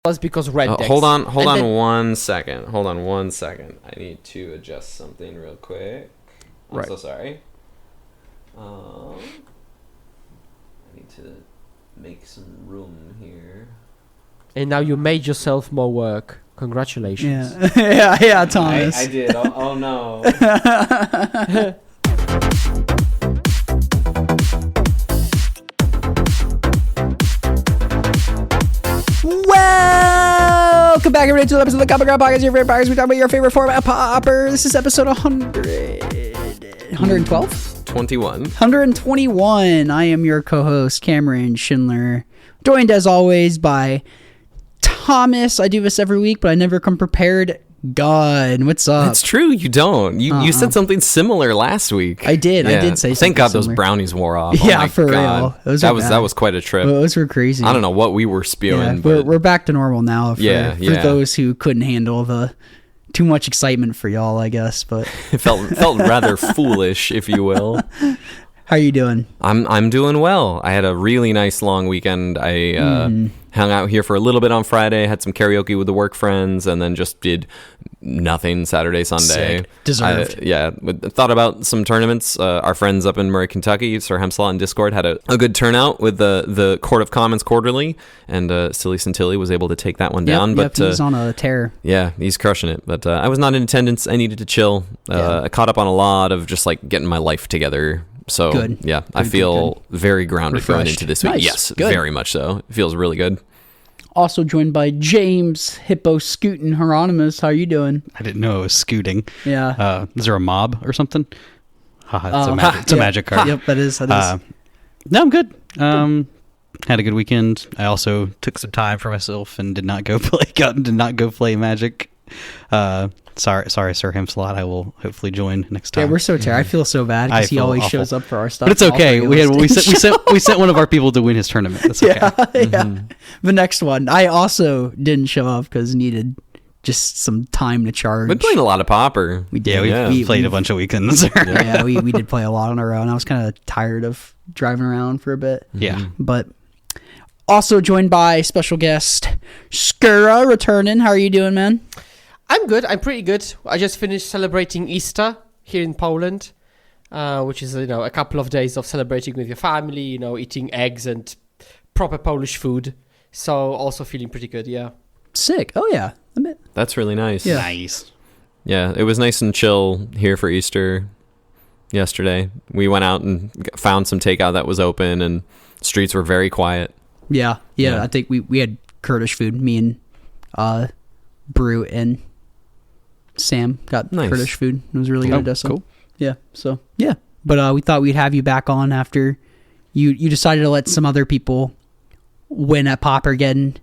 was because red decks. Hold on 1 second. Hold on 1 second. I need to adjust something real quick. I'm so sorry. I need to make some room here. And now you made yourself more work. Congratulations. Yeah, yeah, Thomas. I did. Oh no. Welcome back, everybody, to the episode of the Comic Ground Podcast. Your favorite podcast. We talk about your favorite format, Pauper. This is episode 112? 21. 121. I am your co-host, Cameron Schindler, joined as always by Thomas. I do this every week, but I never come prepared. God, what's up? It's true, you don't. You said something similar last week. I did. Yeah. I did say something. Thank God similar. Those brownies wore off. Yeah, oh for God. real. That was quite a trip. Those were crazy. I don't know what we were spewing. Yeah, but we're back to normal now. For those who couldn't handle the too much excitement for y'all, I guess. But it felt rather foolish, if you will. How you doing? I'm doing well. I had a really nice long weekend. I hung out here for a little bit on Friday, had some karaoke with the work friends, and then just did nothing Saturday, Sunday. Sick. Deserved. Thought about some tournaments. Our friends up in Murray, Kentucky, Sir Hemslot and Discord, had a good turnout with the Court of Commons Quarterly, and Silly Santilli was able to take that one down. But he's on a tear. Yeah, he's crushing it. But I was not in attendance. I needed to chill. I caught up on a lot of just like getting my life together. So, good. Yeah, I feel very grounded going into this week. Nice. Yes, good. Very much so. It feels really good. Also joined by James Hippo Scootin' Hieronymus. How you doing? I didn't know it was scooting. Yeah. Is there a mob or something? It's a magic card. Yep, that is. No, I'm good. Had a good weekend. I also took some time for myself and did not go play Magic. Sorry, Sir Hemslot. I will hopefully join next time. Yeah, we're so tired. I feel so bad because he always shows up for our stuff. But it's okay. We sent one of our people to win his tournament. That's okay. Yeah. The next one, I also didn't show up because needed just some time to charge. We've been playing a lot of Pauper. We did. We played a bunch of weekends. Yeah, we did play a lot on our own. I was kind of tired of driving around for a bit. Yeah, but also joined by special guest Skura returning. How are you doing, man? I'm good. I'm pretty good. I just finished celebrating Easter here in Poland, which is a couple of days of celebrating with your family. Eating eggs and proper Polish food. So also feeling pretty good. Yeah. Sick. Oh yeah. That's really nice. Yeah. Nice. Yeah, it was nice and chill here for Easter yesterday. We went out and found some takeout that was open, and streets were very quiet. Yeah. I think we had Kurdish food. Me and Brew and Sam got Kurdish food. It was really good. Cool. Yeah. So yeah, but we thought we'd have you back on after you decided to let some other people win at Paupergeddon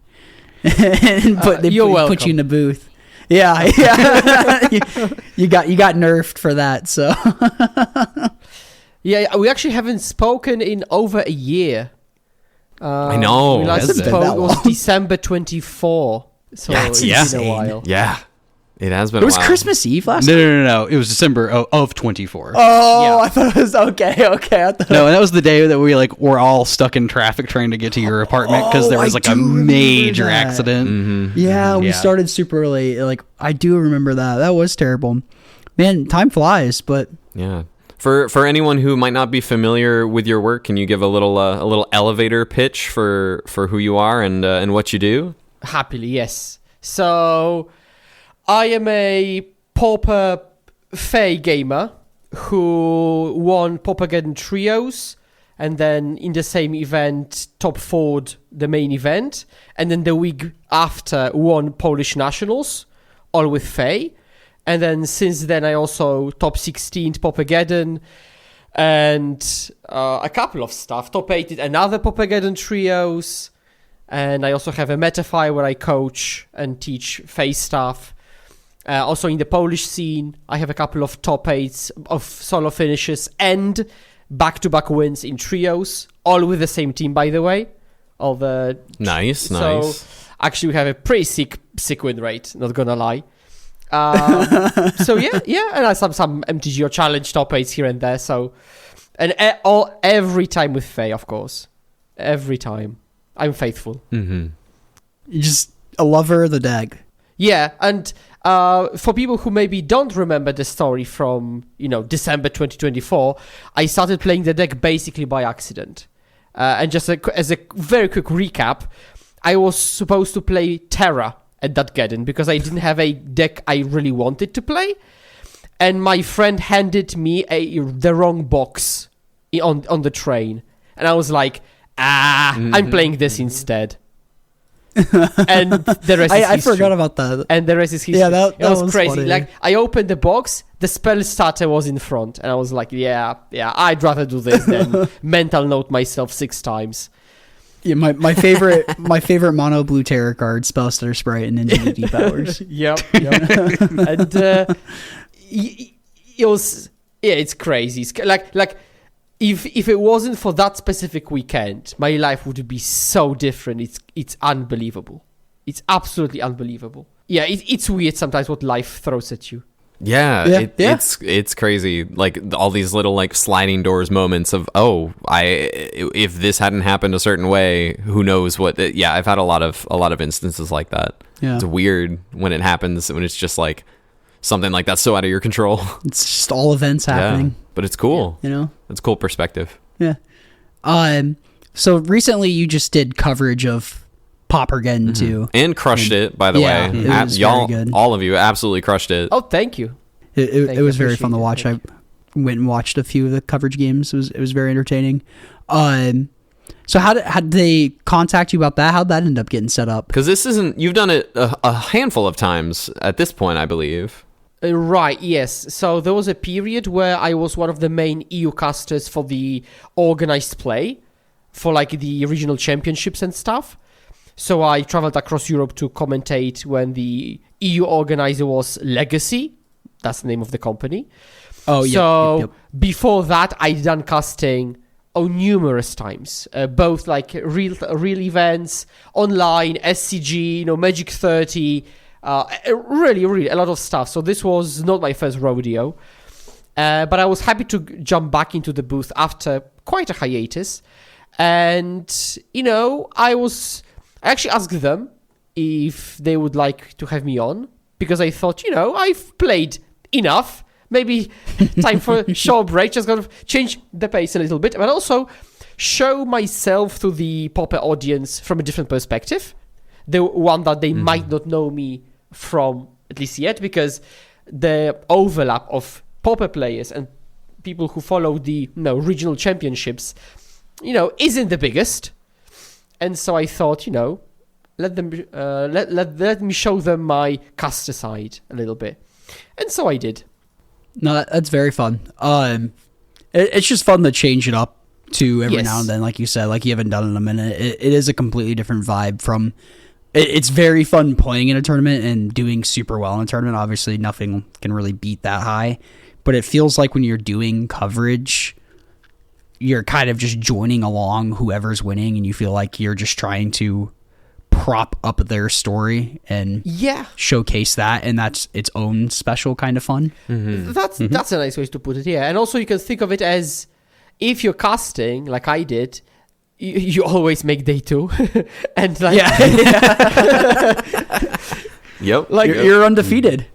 and put you in the booth. Yeah. you got nerfed for that. So yeah, we actually haven't spoken in over a year. I know. We last spoke was December 24. So it's been a while. Yeah. It has been a while. It was Christmas Eve last time? No. It was December of 24. Oh, yeah. I thought it was okay. No, that was the day that we were all stuck in traffic trying to get to your apartment because there was a major accident. Mm-hmm. Yeah, we started super early. I do remember that. That was terrible. Man, time flies, but yeah. For anyone who might not be familiar with your work, can you give a little elevator pitch for who you are and what you do? Happily, yes. So I am a Pauper Fae gamer who won Paupergeddon Trios, and then in the same event top 4'd the main event, and then the week after won Polish Nationals, all with Fae. And then since then I also top 16'd Paupergeddon and a couple of stuff. Top 8'd another Paupergeddon Trios, and I also have a Metafy where I coach and teach Fae stuff. Also in the Polish scene, I have a couple of top 8s of solo finishes and back-to-back wins in trios, all with the same team, by the way. Nice. Actually, we have a pretty sick win rate, not gonna lie. So yeah, and I some MTGO challenge top 8s here and there. So, and every time with Fae, of course, every time I'm faithful. Mm-hmm. a lover of the deck. Yeah, and for people who maybe don't remember the story from, December 2024, I started playing the deck basically by accident. And just as a very quick recap, I was supposed to play Terra at that Geddon because I didn't have a deck I really wanted to play. And my friend handed me the wrong box on the train. And I was like, I'm playing this instead. And the rest is history. I forgot about that. And the rest is history. Yeah, that was crazy. Funny. Like, I opened the box, the spell starter was in front, and I was like, yeah, I'd rather do this than mental note myself 6 times. Yeah, my favorite mono blue tarot card, spell stutter sprite, and infinity powers. Yep. And it was, it's crazy. It's like if it wasn't for that specific weekend, my life would be so different. It's unbelievable. It's absolutely unbelievable. Yeah, it's weird sometimes what life throws at you. Yeah. It's crazy. Like all these little like sliding doors moments of if this hadn't happened a certain way, who knows what? I've had a lot of instances like that. Yeah. It's weird when it happens, when it's just like something like that's so out of your control. It's just all events happening. Yeah, but it's cool. It's cool perspective. Yeah. So recently you just did coverage of Paupergeddon too, and crushed it. By the way, it was y'all, very good. all of you, absolutely crushed it. Oh, thank you. It was very fun to watch. I went and watched a few of the coverage games. It was very entertaining. So how did they contact you about that? How'd that end up getting set up? Because you've done it a handful of times at this point, I believe. Right, yes. So there was a period where I was one of the main EU casters for the organized play, for like the regional championships and stuff. So I traveled across Europe to commentate when the EU organizer was Legacy. That's the name of the company. Oh, yeah. So before that, I'd done casting numerous times, both like real events, online, SCG, Magic 30, really a lot of stuff. So this was not my first rodeo, but I was happy to jump back into the booth after quite a hiatus. And, I actually asked them if they would like to have me on, because I thought, I've played enough. Maybe time for a short break, just kind of change the pace a little bit, but also show myself to the Pauper audience from a different perspective. The one that they might not know me from, at least yet, because the overlap of Pauper players and people who follow the regional championships, isn't the biggest. And so I thought, let them let me show them my caster side a little bit. And so I did. No, that's very fun. It's just fun to change it up to every now and then, like you said, like you haven't done it in a minute. It is a completely different vibe from. It's very fun playing in a tournament and doing super well in a tournament. Obviously, nothing can really beat that high, but it feels like when you're doing coverage, you're kind of just joining along whoever's winning, and you feel like you're just trying to prop up their story and showcase that, and that's its own special kind of fun. That's a nice way to put it. And also you can think of it as, if you're casting like I did, you always make day 2 and like yep, like you're undefeated.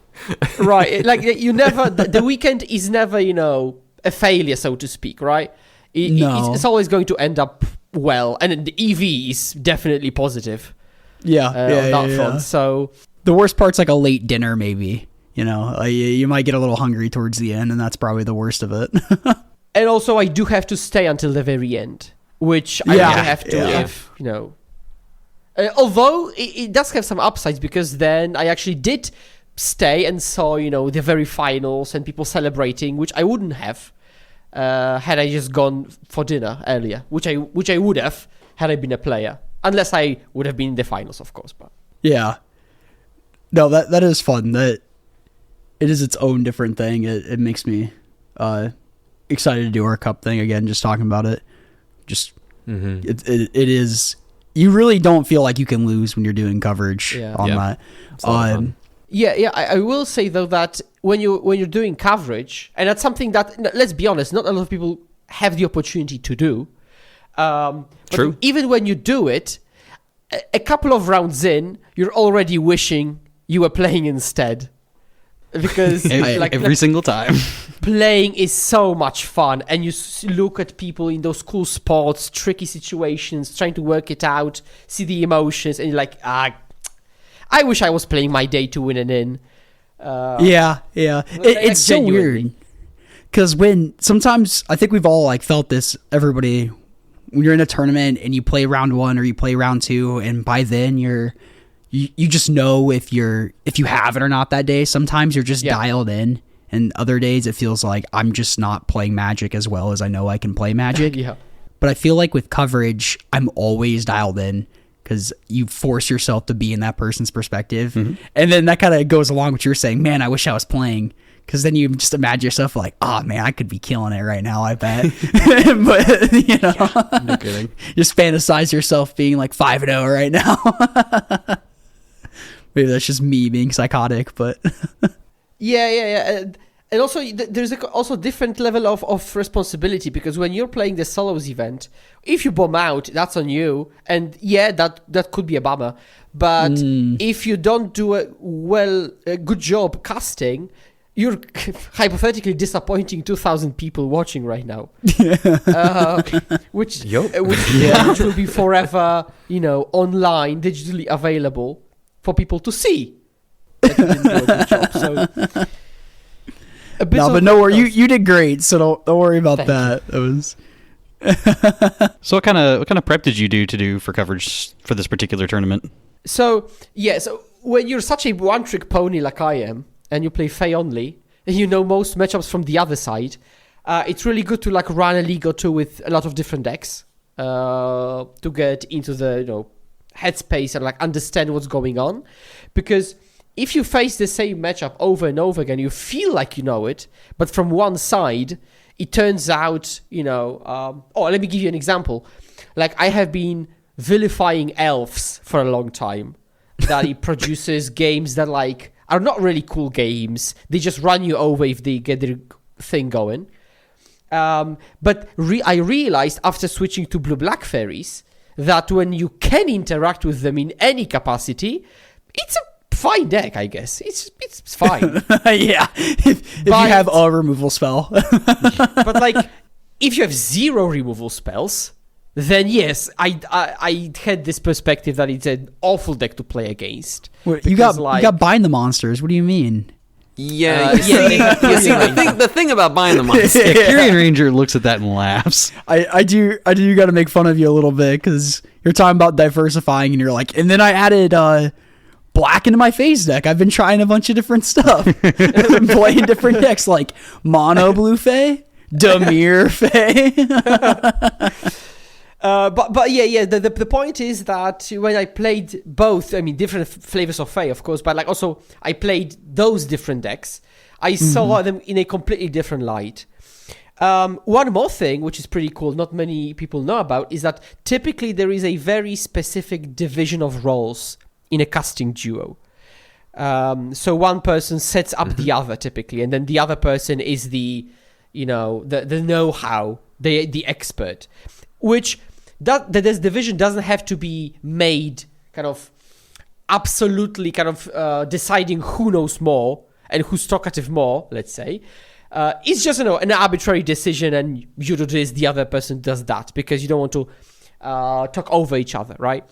Right, like you never, the weekend is never a failure, so to speak, right? It's always going to end up well, and the EV is definitely positive. On that front. So the worst part's like a late dinner, maybe. You might get a little hungry towards the end, and that's probably the worst of it. And also, I do have to stay until the very end, which I have to if although it does have some upsides, because then I actually did stay and saw the very finals and people celebrating, which I wouldn't have had I just gone for dinner earlier, which I would have had I been a player. Unless I would have been in the finals, of course. But no, that is fun. That it is its own different thing. It makes me excited to do our cup thing again. Just talking about it, just it is. You really don't feel like you can lose when you're doing coverage on that. I will say though that when you're doing coverage, and that's something that, let's be honest, not a lot of people have the opportunity to do. But True. Even when you do it, a couple of rounds in, you're already wishing you were playing instead. Because every single time. Playing is so much fun, and you look at people in those cool spots, tricky situations, trying to work it out, see the emotions, and you're like, I wish I was playing my day to win an in. It's so weird. Because sometimes, I think we've all like felt this, everybody, when you're in a tournament and you play round 1 or you play round 2, and by then you just know if you have it or not that day. Sometimes you're just dialed in, and other days it feels like I'm just not playing Magic as well as I know I can play Magic. Yeah. But I feel like with coverage, I'm always dialed in because you force yourself to be in that person's perspective. Mm-hmm. And then that kind of goes along with what you're saying, man, I wish I was playing. Because then you just imagine yourself like, oh man, I could be killing it right now, I bet. But, no kidding. Just fantasize yourself being like 5-0 right now. Maybe that's just me being psychotic, but... Yeah. And also, there's also different level of responsibility, because when you're playing the solos event, if you bomb out, that's on you. And yeah, that could be a bummer. But if you don't do a good job casting, you're hypothetically disappointing 2,000 people watching right now. Which will be forever, online, digitally available for people to see. That you didn't do a good job. So... but no worry, you did great, so don't worry about that. It was. So what kind of prep did you do for coverage for this particular tournament? So when you're such a one-trick pony like I am, and you play Fae only, and you know most matchups from the other side, it's really good to like run a league or two with a lot of different decks to get into the headspace and like understand what's going on, because if you face the same matchup over and over again, you feel like you know it, but from one side, it turns out, let me give you an example. Like, I have been vilifying elves for a long time, that it produces games that, like, are not really cool games. They just run you over if they get their thing going. But I realized after switching to blue-black fairies that when you can interact with them in any capacity, it's a fine deck, I guess. It's fine. Yeah. If you have a removal spell. But like, if you have 0 removal spells, then yes, I had this perspective that it's an awful deck to play against. Wait, you got Bind the Monsters. What do you mean? Yeah. The thing about Bind the Monsters. Yeah, Kyrian Ranger looks at that and laughs. I do got to make fun of you a little bit, because you're talking about diversifying, and you're like, and then I added black into my phase deck. I've been trying a bunch of different stuff. I've been playing different decks like Mono Blue Fae, Dimir Fae. But yeah. The point is that when I played both, I mean, different flavors of Fae, of course, but like also I played those different decks, I saw them in a completely different light. One more thing, which is pretty cool, not many people know about, is that typically there is a very specific division of roles in a casting duo. So one person sets up the other typically, and then the other person is the know-how, the expert, which this division doesn't have to be made kind of absolutely kind of deciding who knows more and who's talkative more, let's say. It's just an arbitrary decision, and you do this, the other person does that, because you don't want to talk over each other, right?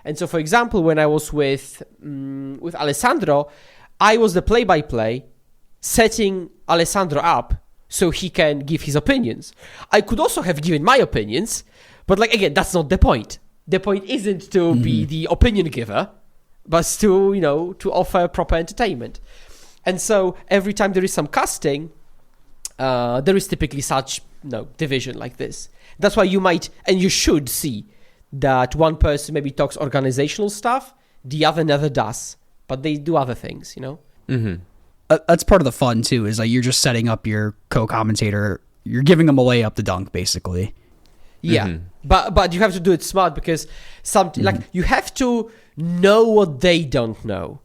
And so, for example, when I was with Alessandro, I was the play-by-play, setting Alessandro up so he can give his opinions. I could also have given my opinions, but like, again, that's not the point. The point isn't to be the opinion giver, but to offer proper entertainment. And so every time there is some casting, there is typically such division like this. That's why you might, and you should see, that one person maybe talks organizational stuff, the other never does, but they do other things, Mm-hmm. That's part of the fun too, is like you're just setting up your co-commentator, you're giving them a way up the dunk, basically. Yeah, but you have to do it smart, because like you have to know what they don't know,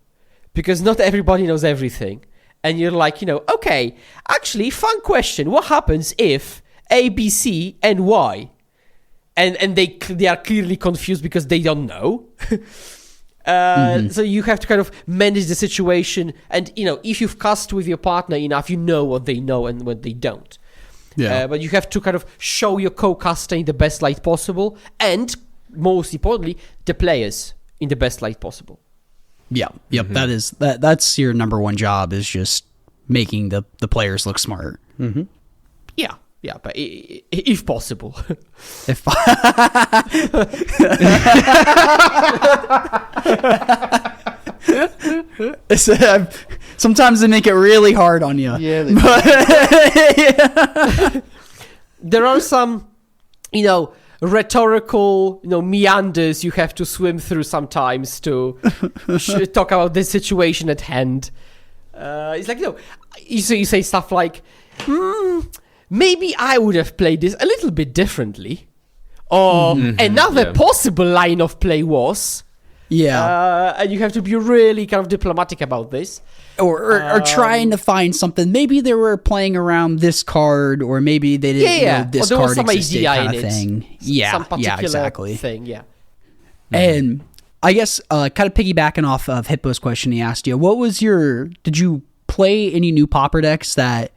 because not everybody knows everything, and you're like, okay, actually, fun question: what happens if A, B, C, and Y? and they are clearly confused because they don't know. So you have to kind of manage the situation, and if you've cast with your partner enough, you know what they know and what they don't. But you have to kind of show your co-caster in the best light possible, and most importantly, the players in the best light possible. Yep. That's your number one job, is just making the players look smart. Yeah, but if possible. Sometimes they make it really hard on you. Yeah. There are some, rhetorical, meanders you have to swim through sometimes to talk about the situation at hand. It's like, you say stuff like, maybe I would have played this a little bit differently. Or another possible line of play was. And you have to be really kind of diplomatic about this. Or trying to find something. Maybe they were playing around this card, or maybe they didn't know this card existed, kind of thing. Some particular thing, And I guess kind of piggybacking off of Hippo's question he asked you, did you play any new Pauper decks that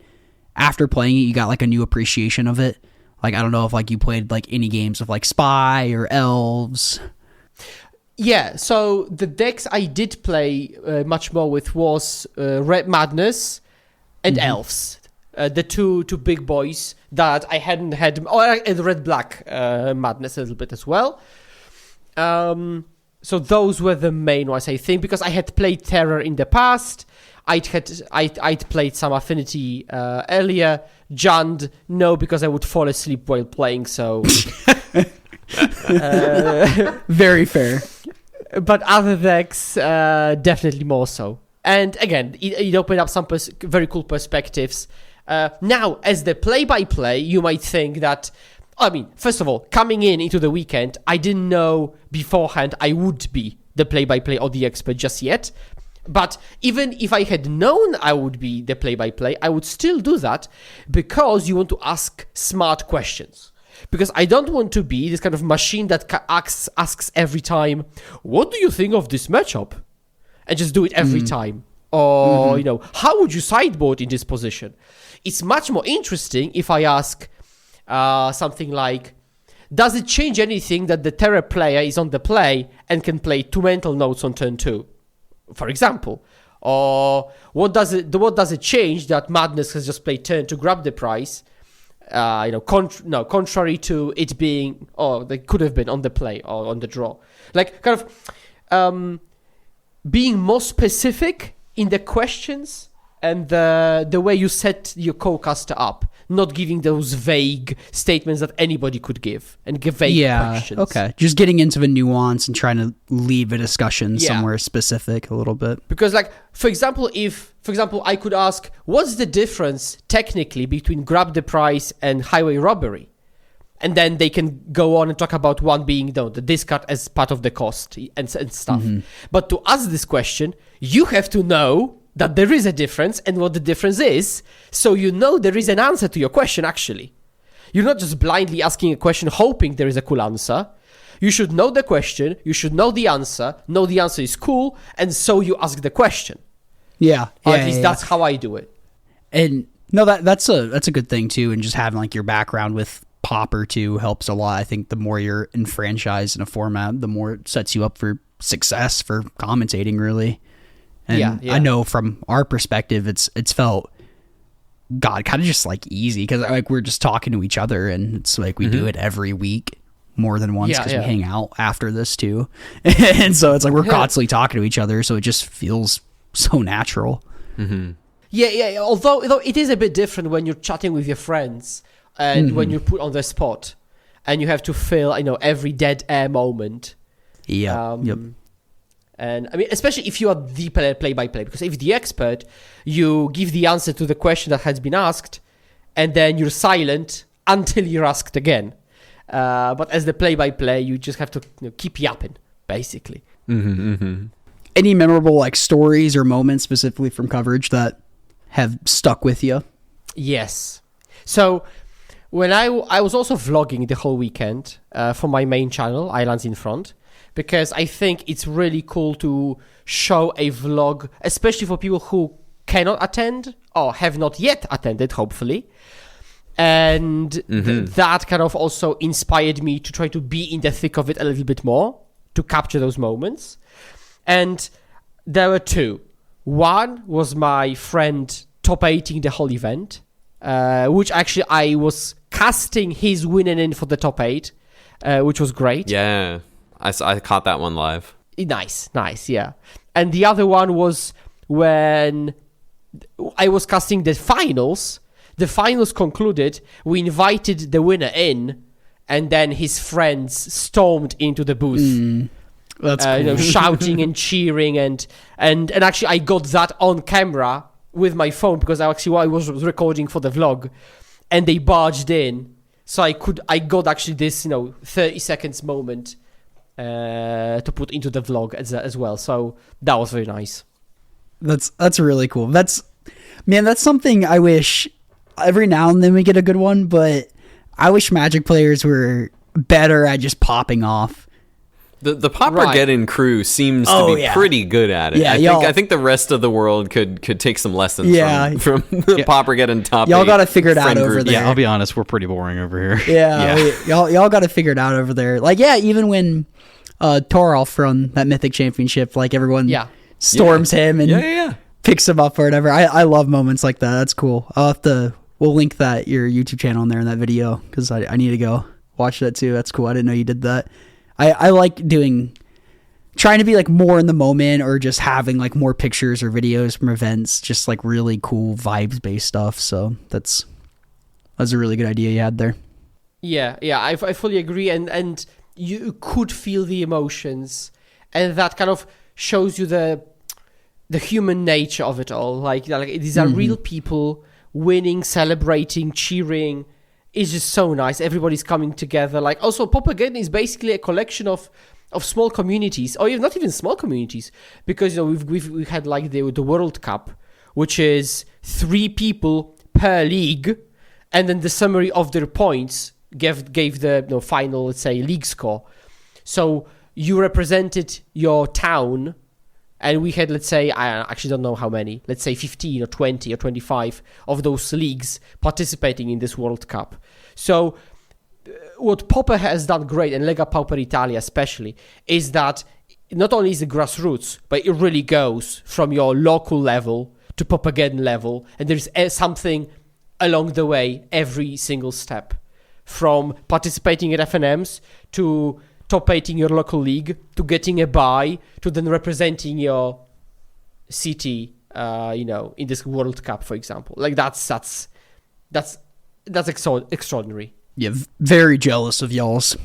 after playing it you got like a new appreciation of it? Like, I don't know if like you played like any games of like Spy or Elves. Yeah, so the decks I did play much more with was Red Madness and Elves. The two big boys that I hadn't had, and Red Black Madness a little bit as well. So those were the main ones, I think, because I had played Terror in the past. I'd played some Affinity earlier. Jund, no, because I would fall asleep while playing, so... Very fair. But other decks, definitely more so. And again, it opened up some very cool perspectives. Now, as the play-by-play, you might think that... first of all, coming into the weekend, I didn't know beforehand I would be the play-by-play or the expert just yet. But even if I had known I would be the play-by-play, I would still do that because you want to ask smart questions. Because I don't want to be this kind of machine that asks every time, what do you think of this matchup? And just do it every time. Or, how would you sideboard in this position? It's much more interesting if I ask something like, does it change anything that the Terror player is on the play and can play 2 mental notes on turn 2? For example. Or what does it change that Madness has just played turn to grab the prize? Contrary to it being, they could have been on the play or on the draw. Like, kind of being more specific in the questions and the way you set your co-caster up, not giving those vague statements that anybody could give and give vague questions. Okay. Just getting into the nuance and trying to leave a discussion somewhere specific a little bit. Because, like, for example, I could ask, what's the difference technically between grab the prize and highway robbery? And then they can go on and talk about one being the discard as part of the cost and stuff. But to ask this question, you have to know that there is a difference and what the difference is, so there is an answer to your question, actually. You're not just blindly asking a question hoping there is a cool answer. You should know the question, you should know the answer is cool, and so you ask the question. At least that's how I do it. And no, that's a good thing too, and just having like your background with Pauper too helps a lot. I think the more you're enfranchised in a format, the more it sets you up for success for commentating, really. And I know from our perspective, it's felt, God, kind of just like easy, because like we're just talking to each other, and it's like we do it every week more than once because we hang out after this too, and so it's like we're constantly talking to each other, so it just feels so natural. Although it is a bit different when you're chatting with your friends and when you're put on the spot and you have to fill every dead air moment. And especially if you are the play-by-play, because if the expert, you give the answer to the question that has been asked, and then you're silent until you're asked again. But as the play-by-play, you just have to keep yapping, basically. Any memorable like stories or moments specifically from coverage that have stuck with you? Yes. So when I was also vlogging the whole weekend for my main channel, Islands in Front, because I think it's really cool to show a vlog, especially for people who cannot attend or have not yet attended, hopefully. And that kind of also inspired me to try to be in the thick of it a little bit more, to capture those moments. And there were two. One was my friend top-8ing the whole event, which actually I was casting his winning in for the top 8, which was great. Yeah, I caught that one live. Nice, yeah. And the other one was when I was casting the finals. The finals concluded, we invited the winner in, and then his friends stormed into the booth. That's cool. Shouting and cheering, and actually I got that on camera with my phone because I was recording for the vlog, and they barged in, so I got actually this 30 seconds moment to put into the vlog as well. So that was very nice. That's really cool. That's something I wish every now and then we get a good one, but I wish Magic players were better at just popping off. The Paupergeddon crew seems to be pretty good at it. Yeah, I think the rest of the world could take some lessons from the Paupergeddon top. Y'all got to figure it out over there. Yeah, I'll be honest, we're pretty boring over here. Yeah. Y'all got to figure it out over there. Like, even when Toralf from that Mythic Championship, like everyone storms him and picks him up or whatever. I love moments like that. That's cool. We'll link your YouTube channel in there in that video because I need to go watch that too. That's cool. I didn't know you did that. I like trying to be like more in the moment, or just having like more pictures or videos from events, just like really cool vibes based stuff. So that's a really good idea you had there. Yeah, I fully agree, and you could feel the emotions, and that kind of shows you the human nature of it all. Like these are real people winning, celebrating, cheering. It's just so nice. Everybody's coming together. Like, also, Paupergeddon is basically a collection of small communities, or not even small communities, because we had like the World Cup, which is 3 people per league, and then the summary of their points gave the final, let's say, league score. So you represented your town. And we had, let's say, I actually don't know how many, let's say 15 or 20 or 25 of those leagues participating in this World Cup. So what Pauper has done great, and Lega Pauper Italia especially, is that not only is it grassroots, but it really goes from your local level to Paupergeddon level. And there's something along the way, every single step. From participating at FNMs to top-8ing your local league, to getting a buy, to then representing your city, in this World Cup, for example. Like that's extraordinary. Yeah, very jealous of y'all's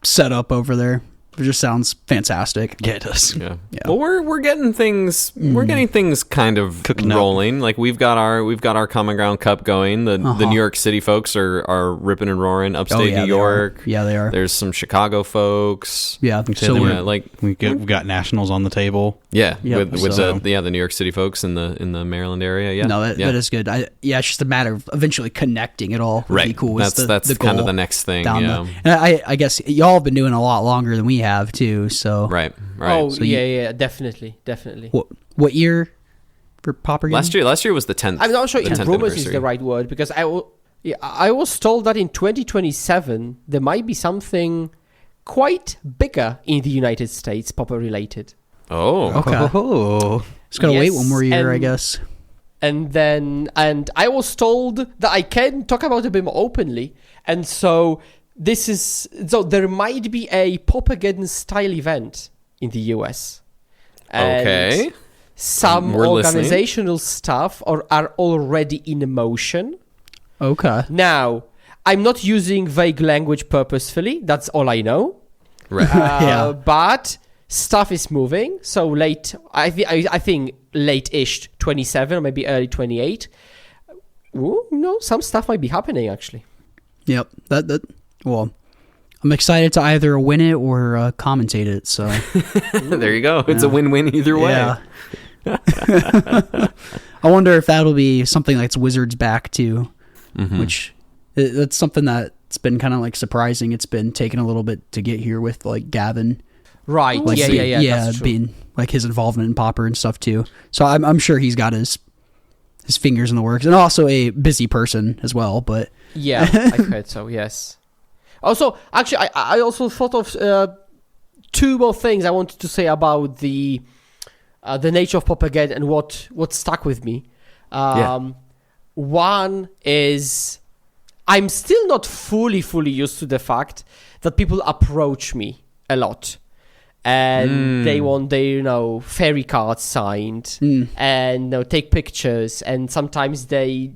setup over there. It just sounds fantastic. Yeah, it does. Yeah. Well, we're getting things. We're getting things kind of cooking rolling. Up. Like we've got our Common Ground Cup going. The New York City folks are ripping and roaring. Upstate New York. Yeah, they are. There's some Chicago folks. Yeah. So we've got nationals on the table. Yeah, with the New York City folks in the Maryland area. Yeah. No, that is good. It's just a matter of eventually connecting it all. Right. Be cool. That's the kind of the next thing. Yeah. And I guess y'all have been doing a lot longer than we have too. So right. Oh so definitely. What year for Paupergeddon? Last year was the 10th. I'm not sure if rumors is the right word, because I was told that in 2027 there might be something quite bigger in the United States, Pauper related. Oh, okay. Oh, just gotta wait one more year, I guess. And I was told that I can talk about it a bit more openly, and so there might be a Paupergeddon style event in the US. And okay. Some organizational stuff are already in motion. Okay. Now, I'm not using vague language purposefully. That's all I know. Right. But stuff is moving. So late, I think late-ish 27 or maybe early 28. Some stuff might be happening actually. Yep. Well, I'm excited to either win it or commentate it. So there you go. It's a win-win either way. Yeah. I wonder if that'll be something like Wizards back too, which That's something that's been kind of like surprising. It's been taking a little bit to get here with like Gavin. Right. Like, Yeah. That's true. Being like his involvement in Pauper and stuff too. So I'm sure he's got his fingers in the works, and also a busy person as well. But yeah, I've heard so. Yes. Also, actually, I also thought of two more things I wanted to say about the nature of Paupergeddon and what stuck with me. One is I'm still not fully used to the fact that people approach me a lot. And they want their, fairy cards signed and take pictures. And sometimes they,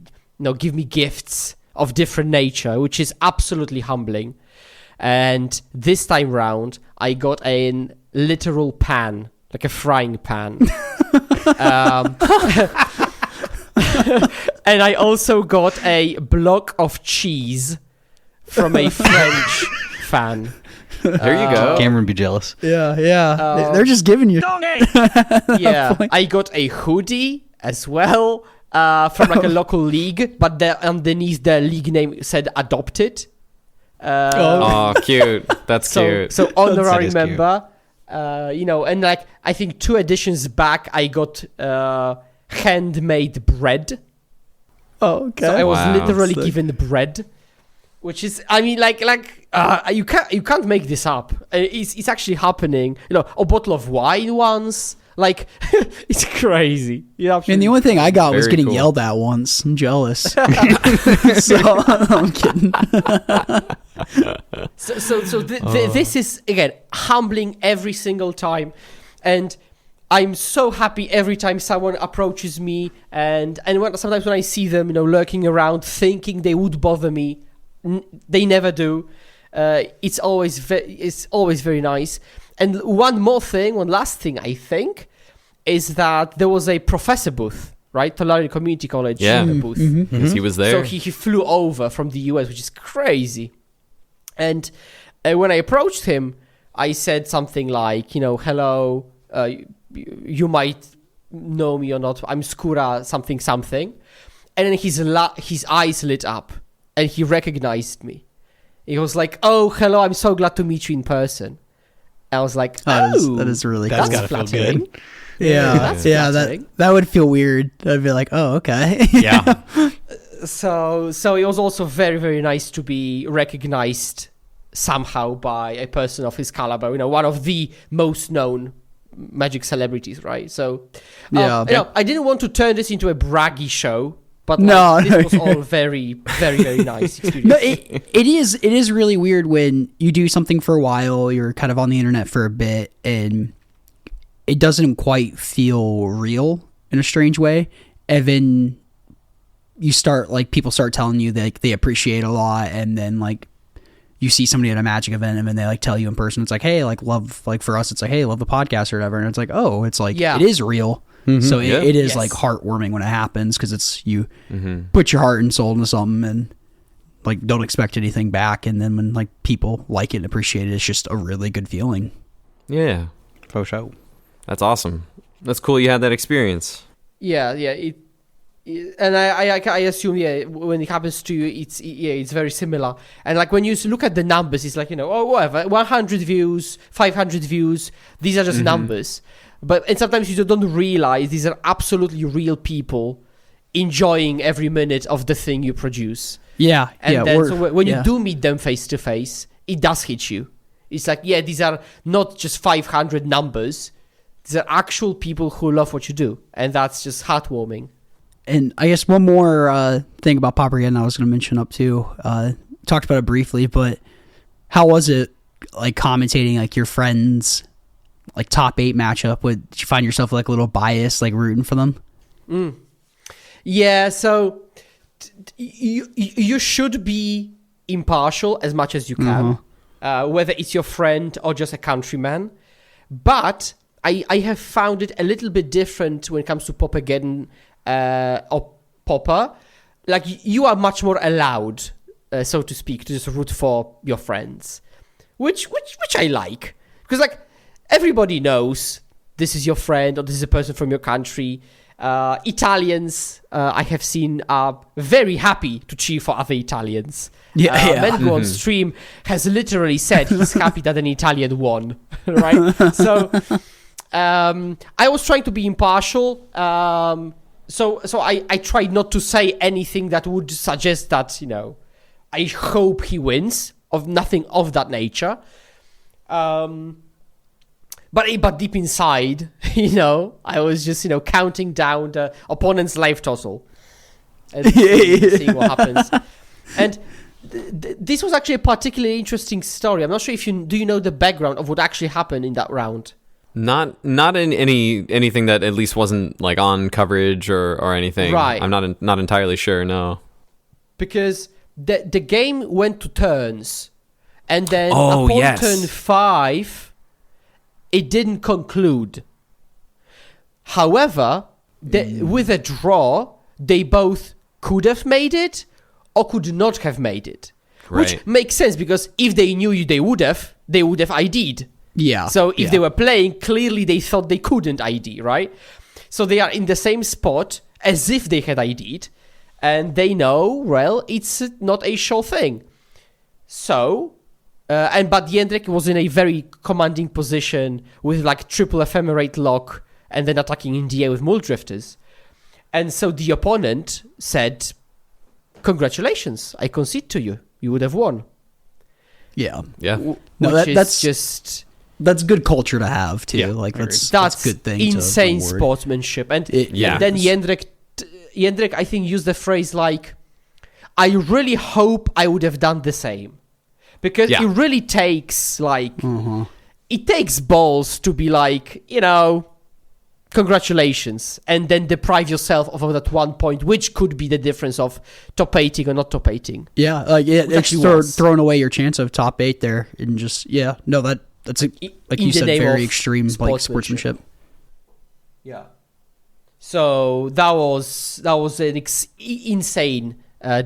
give me gifts of different nature, which is absolutely humbling. And this time round, I got a literal pan, like a frying pan. And I also got a block of cheese from a French fan. There you go. Cameron be jealous. Yeah. They're just giving you. Yeah, I got a hoodie as well from like a local league, but underneath the league name said adopted. Oh, cute. That's cute. So honorary member. And like I think 2 editions back, I got handmade bread. Oh, okay. So I was literally given bread. Which is, I mean, you can't make this up. It's actually happening. A bottle of wine once. Like, it's crazy. And the only thing I got was getting yelled at once. I'm jealous. So I'm kidding. This is again humbling every single time, and I'm so happy every time someone approaches me, and sometimes when I see them, lurking around, thinking they would bother me. They never do. It's always very nice. And one last thing, I think, is that there was a professor booth, right? Tulare Community College booth. Because he was there. So he flew over from the US, which is crazy. And when I approached him, I said something like, hello, you might know me or not. I'm Skura, something. And then his eyes lit up. And he recognized me. He was like, "Oh, hello! I'm so glad to meet you in person." I was like, "Oh, that is really that's cool. gotta feel good." Yeah, that would feel weird. I'd be like, "Oh, okay." Yeah. So it was also very, very nice to be recognized somehow by a person of his caliber. One of the most known Magic celebrities, right? So, I didn't want to turn this into a braggy show. But this was all very, very, very nice experience. No, it is really weird when you do something for a while, you're kind of on the internet for a bit, and it doesn't quite feel real in a strange way. And then people start telling you that they appreciate a lot, and then like you see somebody at a Magic event, and then they like tell you in person, it's like, hey, like love, like for us, it's like, hey, love the podcast or whatever, and it's like, oh, it's like it is real. Mm-hmm. So it is like heartwarming when it happens, because it's you put your heart and soul into something and like don't expect anything back, and then when like people like it and appreciate it, it's just a really good feeling. Yeah, for sure. That's awesome. That's cool. You had that experience. Yeah. And I assume when it happens to you, it's very similar. And like when you look at the numbers, it's like whatever, 100 views, 500 views. These are just numbers. And sometimes you don't realize these are absolutely real people enjoying every minute of the thing you produce. Yeah. And then so when you do meet them face to face, it does hit you. It's like, these are not just 500 numbers. These are actual people who love what you do. And that's just heartwarming. And I guess one more thing about Paupergeddon I was going to mention up too. Talked about it briefly, but how was it like commentating like your friends' like top 8 matchup? Did you find yourself like a little biased, like rooting for them? Yeah, so you should be impartial as much as you can, whether it's your friend or just a countryman. But I have found it a little bit different when it comes to Paupergeddon or Pauper. Like you are much more allowed, so to speak, to just root for your friends, which I like, because like everybody knows this is your friend or this is a person from your country, Italians, I have seen, are very happy to cheer for other Italians. Mengo on stream has literally said he's happy that an Italian won, right? So I was trying to be impartial. So I tried not to say anything that would suggest that, I hope he wins, of nothing of that nature. But deep inside, I was just, counting down the opponent's life total and seeing what happens. And this was actually a particularly interesting story. I'm not sure if do you know the background of what actually happened in that round? Not in anything that at least wasn't like on coverage or anything. Right. I'm not entirely sure. No. Because the game went to turns, and then upon turn 5. It didn't conclude. However, with a draw, they both could have made it or could not have made it. Right. Which makes sense, because if they knew you, they would have ID'd. Yeah. So if they were playing, clearly they thought they couldn't ID, right? So they are in the same spot as if they had ID'd, and they know, well, it's not a sure thing. So... but Jędrek was in a very commanding position with like triple ephemerate lock and then attacking in the air with Muldrifters. And so the opponent said, "Congratulations, I concede to you. You would have won." Yeah. That's good culture to have too. Yeah, that's a good thing. Insane to sportsmanship. And then Jędrek, I think, used the phrase like, "I really hope I would have done the same." Because it really takes, it takes balls to be like, congratulations, and then deprive yourself of that 1 point, which could be the difference of top 8 or not top 8. Yeah, it's throwing away your chance of top 8 there, and just, that's like you said, very extreme sportsmanship. Yeah. So that was an insane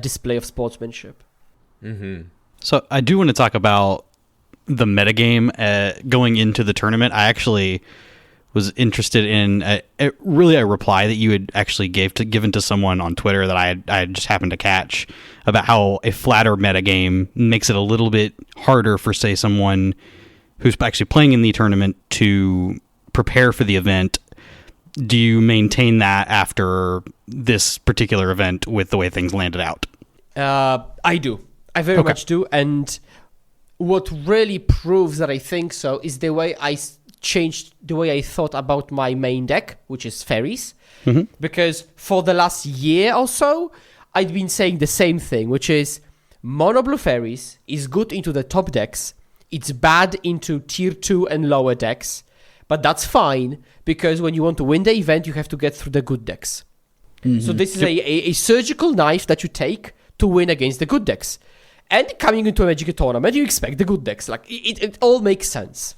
display of sportsmanship. Mm-hmm. So I do want to talk about the metagame going into the tournament. I actually was interested in a reply that you had actually given to someone on Twitter that I just happened to catch about how a flatter metagame makes it a little bit harder for, say, someone who's actually playing in the tournament to prepare for the event. Do you maintain that after this particular event with the way things landed out? I do. I very much do, and what really proves that I think so is the way I changed the way I thought about my main deck, which is Faeries, because for the last year or so, I'd been saying the same thing, which is mono blue Faeries is good into the top decks, it's bad into tier 2 and lower decks, but that's fine, because when you want to win the event, you have to get through the good decks. So this is a surgical knife that you take to win against the good decks. And coming into a Magic tournament, you expect the good decks. Like, it all makes sense.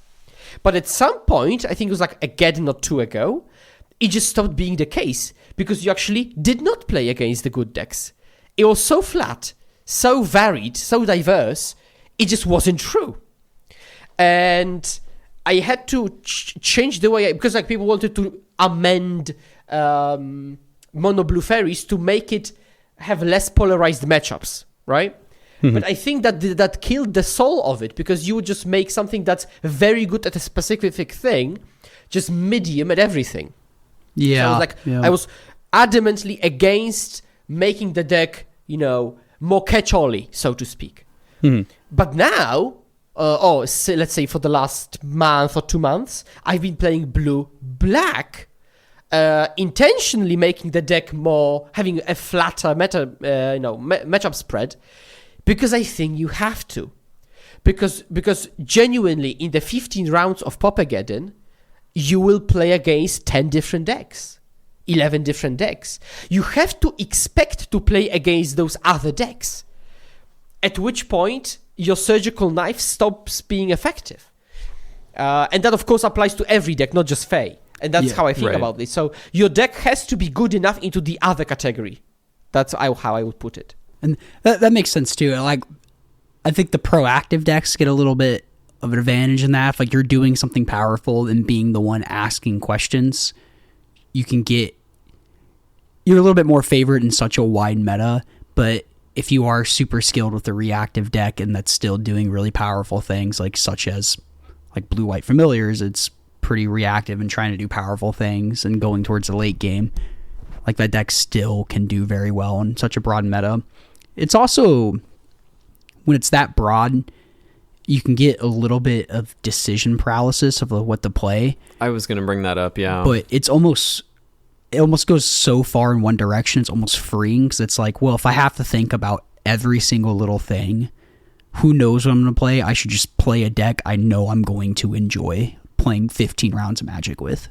But at some point, I think it was like a Geddon or 2 ago, it just stopped being the case, because you actually did not play against the good decks. It was so flat, so varied, so diverse, it just wasn't true. And I had to change the way, because like people wanted to amend mono blue Faeries to make it have less polarized matchups, right? But I think that killed the soul of it, because you would just make something that's very good at a specific thing, just medium at everything. Yeah. So I was adamantly against making the deck, more catch-all-y, so to speak. But now, let's say for the last month or 2 months, I've been playing blue-black, intentionally making the deck having a flatter matchup spread. Because I think you have to. Because genuinely, in the 15 rounds of Paupergeddon, you will play against 10 different decks, 11 different decks. You have to expect to play against those other decks. At which point, your surgical knife stops being effective. And that, of course, applies to every deck, not just Fae. And that's how I think about this. So your deck has to be good enough into the other category. That's how I would put it. And that makes sense too. Like, I think the proactive decks get a little bit of an advantage in that. If like you're doing something powerful and being the one asking questions, you can get you're a little bit more favored in such a wide meta, but if you are super skilled with a reactive deck and that's still doing really powerful things, like such as like blue-white familiars, it's pretty reactive and trying to do powerful things and going towards the late game, like that deck still can do very well in such a broad meta. It's also, when it's that broad, you can get a little bit of decision paralysis of what to play. I was going to bring that up, yeah. But it almost goes so far in one direction, it's almost freeing, because it's like, well, if I have to think about every single little thing, who knows what I'm going to play? I should just play a deck I know I'm going to enjoy playing 15 rounds of Magic with.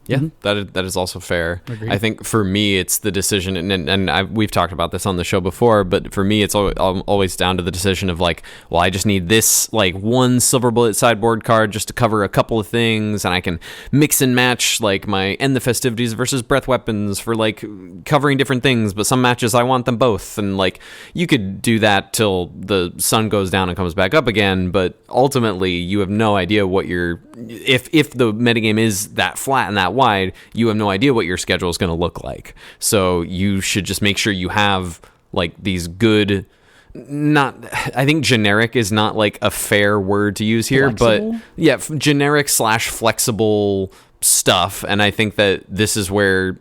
Yeah, that is also fair. Agreed. I think for me, it's the decision, and we've talked about this on the show before, but for me, it's always down to the decision of like, well, I just need this like one Silver Bullet sideboard card just to cover a couple of things, and I can mix and match like my End the Festivities versus Breath Weapons for like covering different things, but some matches I want them both, and like you could do that till the sun goes down and comes back up again, but ultimately you have no idea what if the metagame is that flat and that wide, you have no idea what your schedule is going to look like. So you should just make sure you have like these good, I think generic is not like a fair word to use here, flexible? But yeah, generic / flexible stuff. And I think that this is where,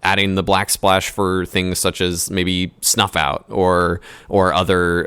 adding the black splash for things such as maybe Snuff Out or other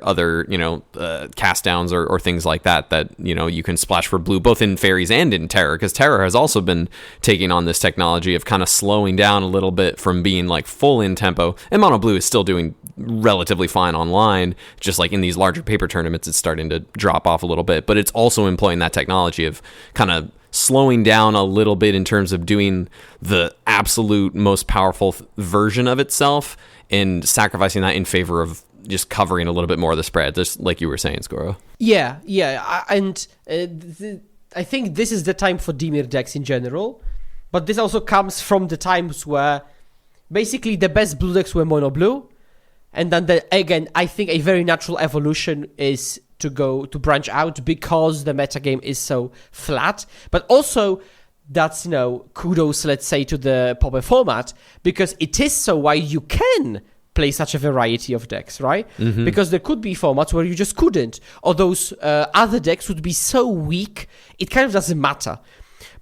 cast downs or things like that you can splash for blue, both in Faeries and in Terror, because Terror has also been taking on this technology of kind of slowing down a little bit from being like full in tempo, and Mono Blue is still doing relatively fine online, just like in these larger paper tournaments it's starting to drop off a little bit, but it's also employing that technology of kind of slowing down a little bit in terms of doing the absolute most powerful version of itself and sacrificing that in favor of just covering a little bit more of the spread, just like you were saying, Skura. Yeah, and I think this is the time for Dimir decks in general, but this also comes from the times where basically the best blue decks were mono blue, and then again, I think a very natural evolution is to branch out because the metagame is so flat, but also that's, kudos, let's say, to the Pauper format, because it is so wide you can play such a variety of decks, right? Mm-hmm. Because there could be formats where you just couldn't, or those other decks would be so weak, it kind of doesn't matter.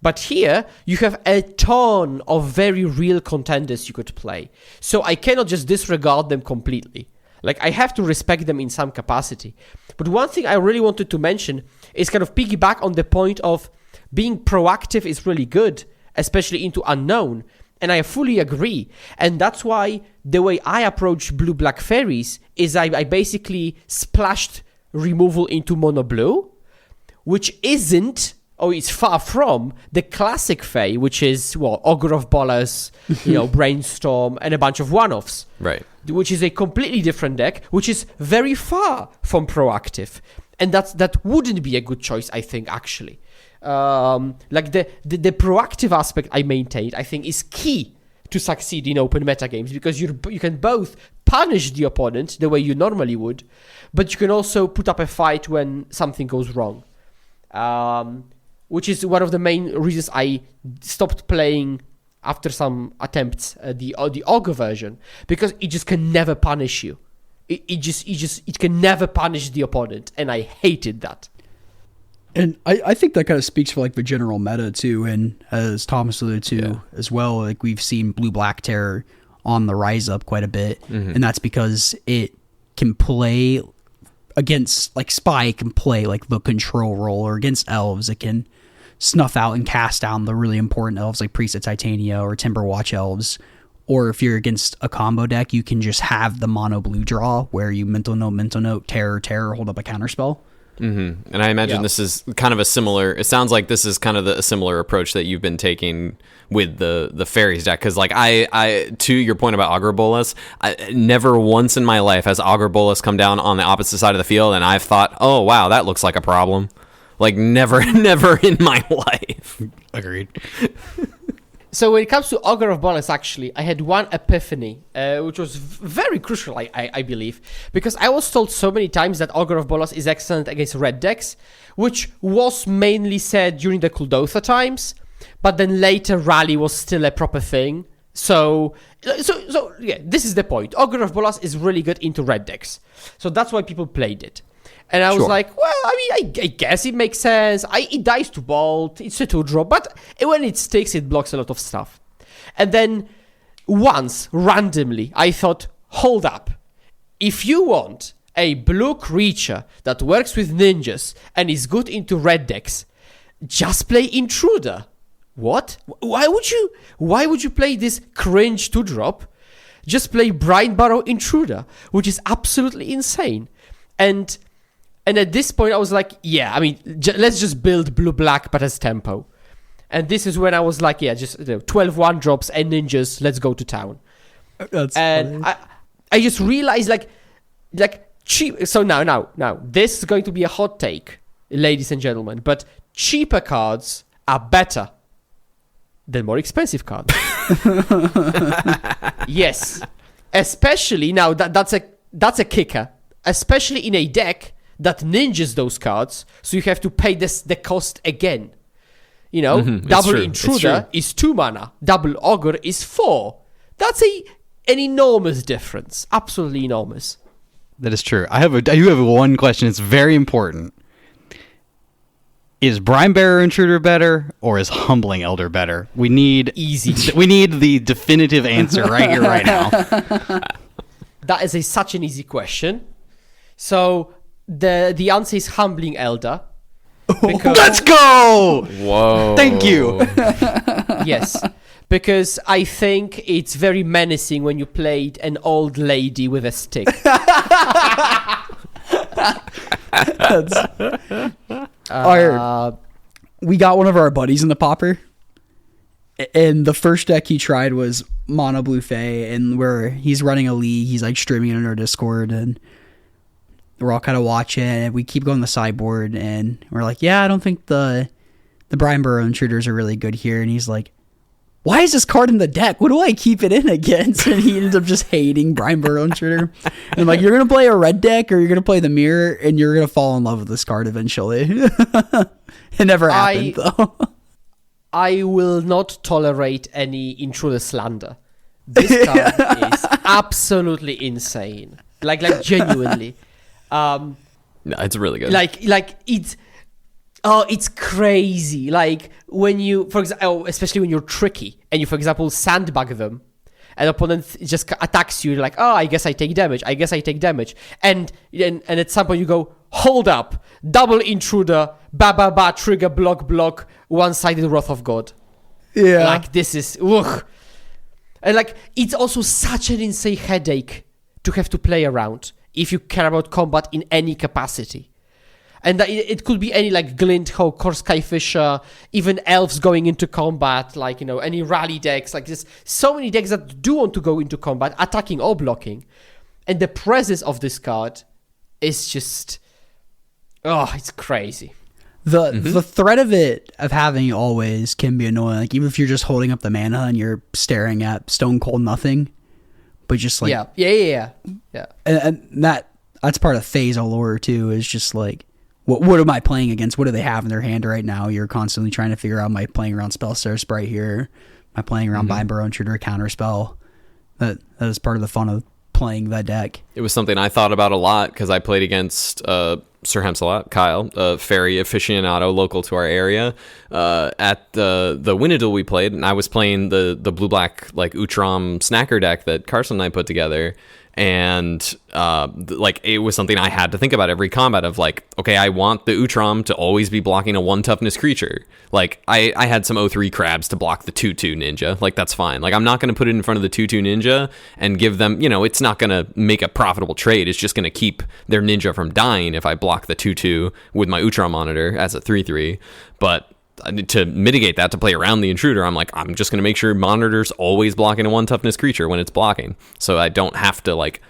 But here, you have a ton of very real contenders you could play. So I cannot just disregard them completely. Like, I have to respect them in some capacity. But one thing I really wanted to mention is kind of piggyback on the point of being proactive is really good, especially into Unknown. And I fully agree. And that's why the way I approach blue-black Faeries is I basically splashed removal into mono blue, which isn't, or it's far from, the classic Fae, which is, Ogre of Bolas, Brainstorm, and a bunch of one-offs. Right. Which is a completely different deck, which is very far from proactive. And that wouldn't be a good choice, I think, actually. Like the proactive aspect I maintained, I think, is key to succeed in open metagames, because you can both punish the opponent the way you normally would, but you can also put up a fight when something goes wrong. Which is one of the main reasons I stopped playing after some attempts the Ogre version, because it just can never punish you. It can never punish the opponent, and I hated that. And I think that kind of speaks for like the general meta too, and as Thomas alluded to as well, like we've seen blue-black Terror on the rise up quite a bit, and that's because it can play against, like Spy can play like the control role, or against elves it can snuff out and cast down the really important elves like Priest of Titania or Timberwatch elves. Or if you're against a combo deck, you can just have the mono blue draw where you mental note, terror, hold up a counterspell. Mm-hmm. And I imagine this is kind of a similar, it sounds like this is kind of a similar approach that you've been taking with the Faeries deck. Because like I to your point about Augur Bolas, never once in my life has Augur Bolas come down on the opposite side of the field and I've thought, oh wow, that looks like a problem. Like never in my life. Agreed. So when it comes to Augur of Bolas, actually, I had one epiphany, which was very crucial, I believe, because I was told so many times that Augur of Bolas is excellent against red decks, which was mainly said during the Kuldotha times, but then later Rally was still a proper thing, So yeah, this is the point. Ogre of Bolas is really good into red decks. So that's why people played it. And I was like, well, I mean, I guess it makes sense. It dies to bolt. It's a 2-drop. But when it sticks, it blocks a lot of stuff. And then once, randomly, I thought, hold up. If you want a blue creature that works with ninjas and is good into red decks, just play Intruder. What? Why would you play this cringe 2-drop? Just play Brine Burrow Intruder, which is absolutely insane. And at this point, I was like, yeah, I mean, let's just build blue-black, but as tempo. And this is when I was like, yeah, just 12 1-drops and ninjas, let's go to town. That's and funny. I just realized, like cheap. So now, this is going to be a hot take, ladies and gentlemen, but cheaper cards are better than more expensive cards. Yes, especially now that's a kicker, especially in a deck that ninjas those cards, so you have to pay the cost again. You know, double Intruder is 2 mana, double Ogre is 4. That's an enormous difference, absolutely enormous. That is true. I do have one question. It's very important. Is Brine Bearer Intruder better, or is Humbling Elder better? We need easy. We need the definitive answer right here, right now. That is such an easy question. So the answer is Humbling Elder. Let's go! Whoa! Thank you. Yes, because I think it's very menacing when you played an old lady with a stick. We got one of our buddies in the Pauper, and the first deck he tried was Mono Blue Fae, and where he's running a league, he's like streaming it on our Discord, and we're all kind of watching, and we keep going to the sideboard, and we're like, yeah, I don't think the Brine Burrow Intruders are really good here, and he's like, why is this card in the deck? What do I keep it in against? And he ends up just hating Brine Burrow Intruder. And I'm like, you're going to play a red deck, or you're going to play the mirror, and you're going to fall in love with this card eventually. It never happened, though. I will not tolerate any Intruder slander. This card is absolutely insane. Like genuinely. No, it's really good. Like it's crazy. Like when you, for example, especially when you're tricky and you, for example, sandbag them, and opponent just attacks you, you're like, oh, I guess I take damage. And at some point you go, hold up, double Intruder, ba, trigger, block, one-sided Wrath of God. Yeah. Like this is, ugh. And like, it's also such an insane headache to have to play around if you care about combat in any capacity. And it could be any like Glint, Core Skyfisher, even elves going into combat, like, you know, any rally decks. Like there's so many decks that do want to go into combat, attacking or blocking. And the presence of this card is just, it's crazy. The threat of having always can be annoying. Like even if you're just holding up the mana and you're staring at stone cold nothing, but just like yeah. And that's part of Fae's allure too. Is just like, what am I playing against? What do they have in their hand right now? You're constantly trying to figure out, am I playing around Spellstar Sprite here? Am I playing around Brine Burrow Intruder Counterspell? That is part of the fun of playing that deck. It was something I thought about a lot because I played against Sir Hemsalot, Kyle, a Faerie aficionado local to our area, at the Winnidle we played, and I was playing the blue-black like Utrom snacker deck that Carson and I put together. And like it was something I had to think about every combat of like, okay, I want the Utrom to always be blocking a 1 toughness creature. Like I had some 0-3 crabs to block the 2/2 ninja. Like that's fine. Like I'm not going to put it in front of the 2/2 ninja and give them, you know, it's not going to make a profitable trade. It's just going to keep their ninja from dying if I block the 2/2 with my Utrom monitor as a 3/3. But to mitigate that, to play around the intruder, I'm like, I'm just going to make sure monitor's always blocking a 1 toughness creature when it's blocking, so I don't have to like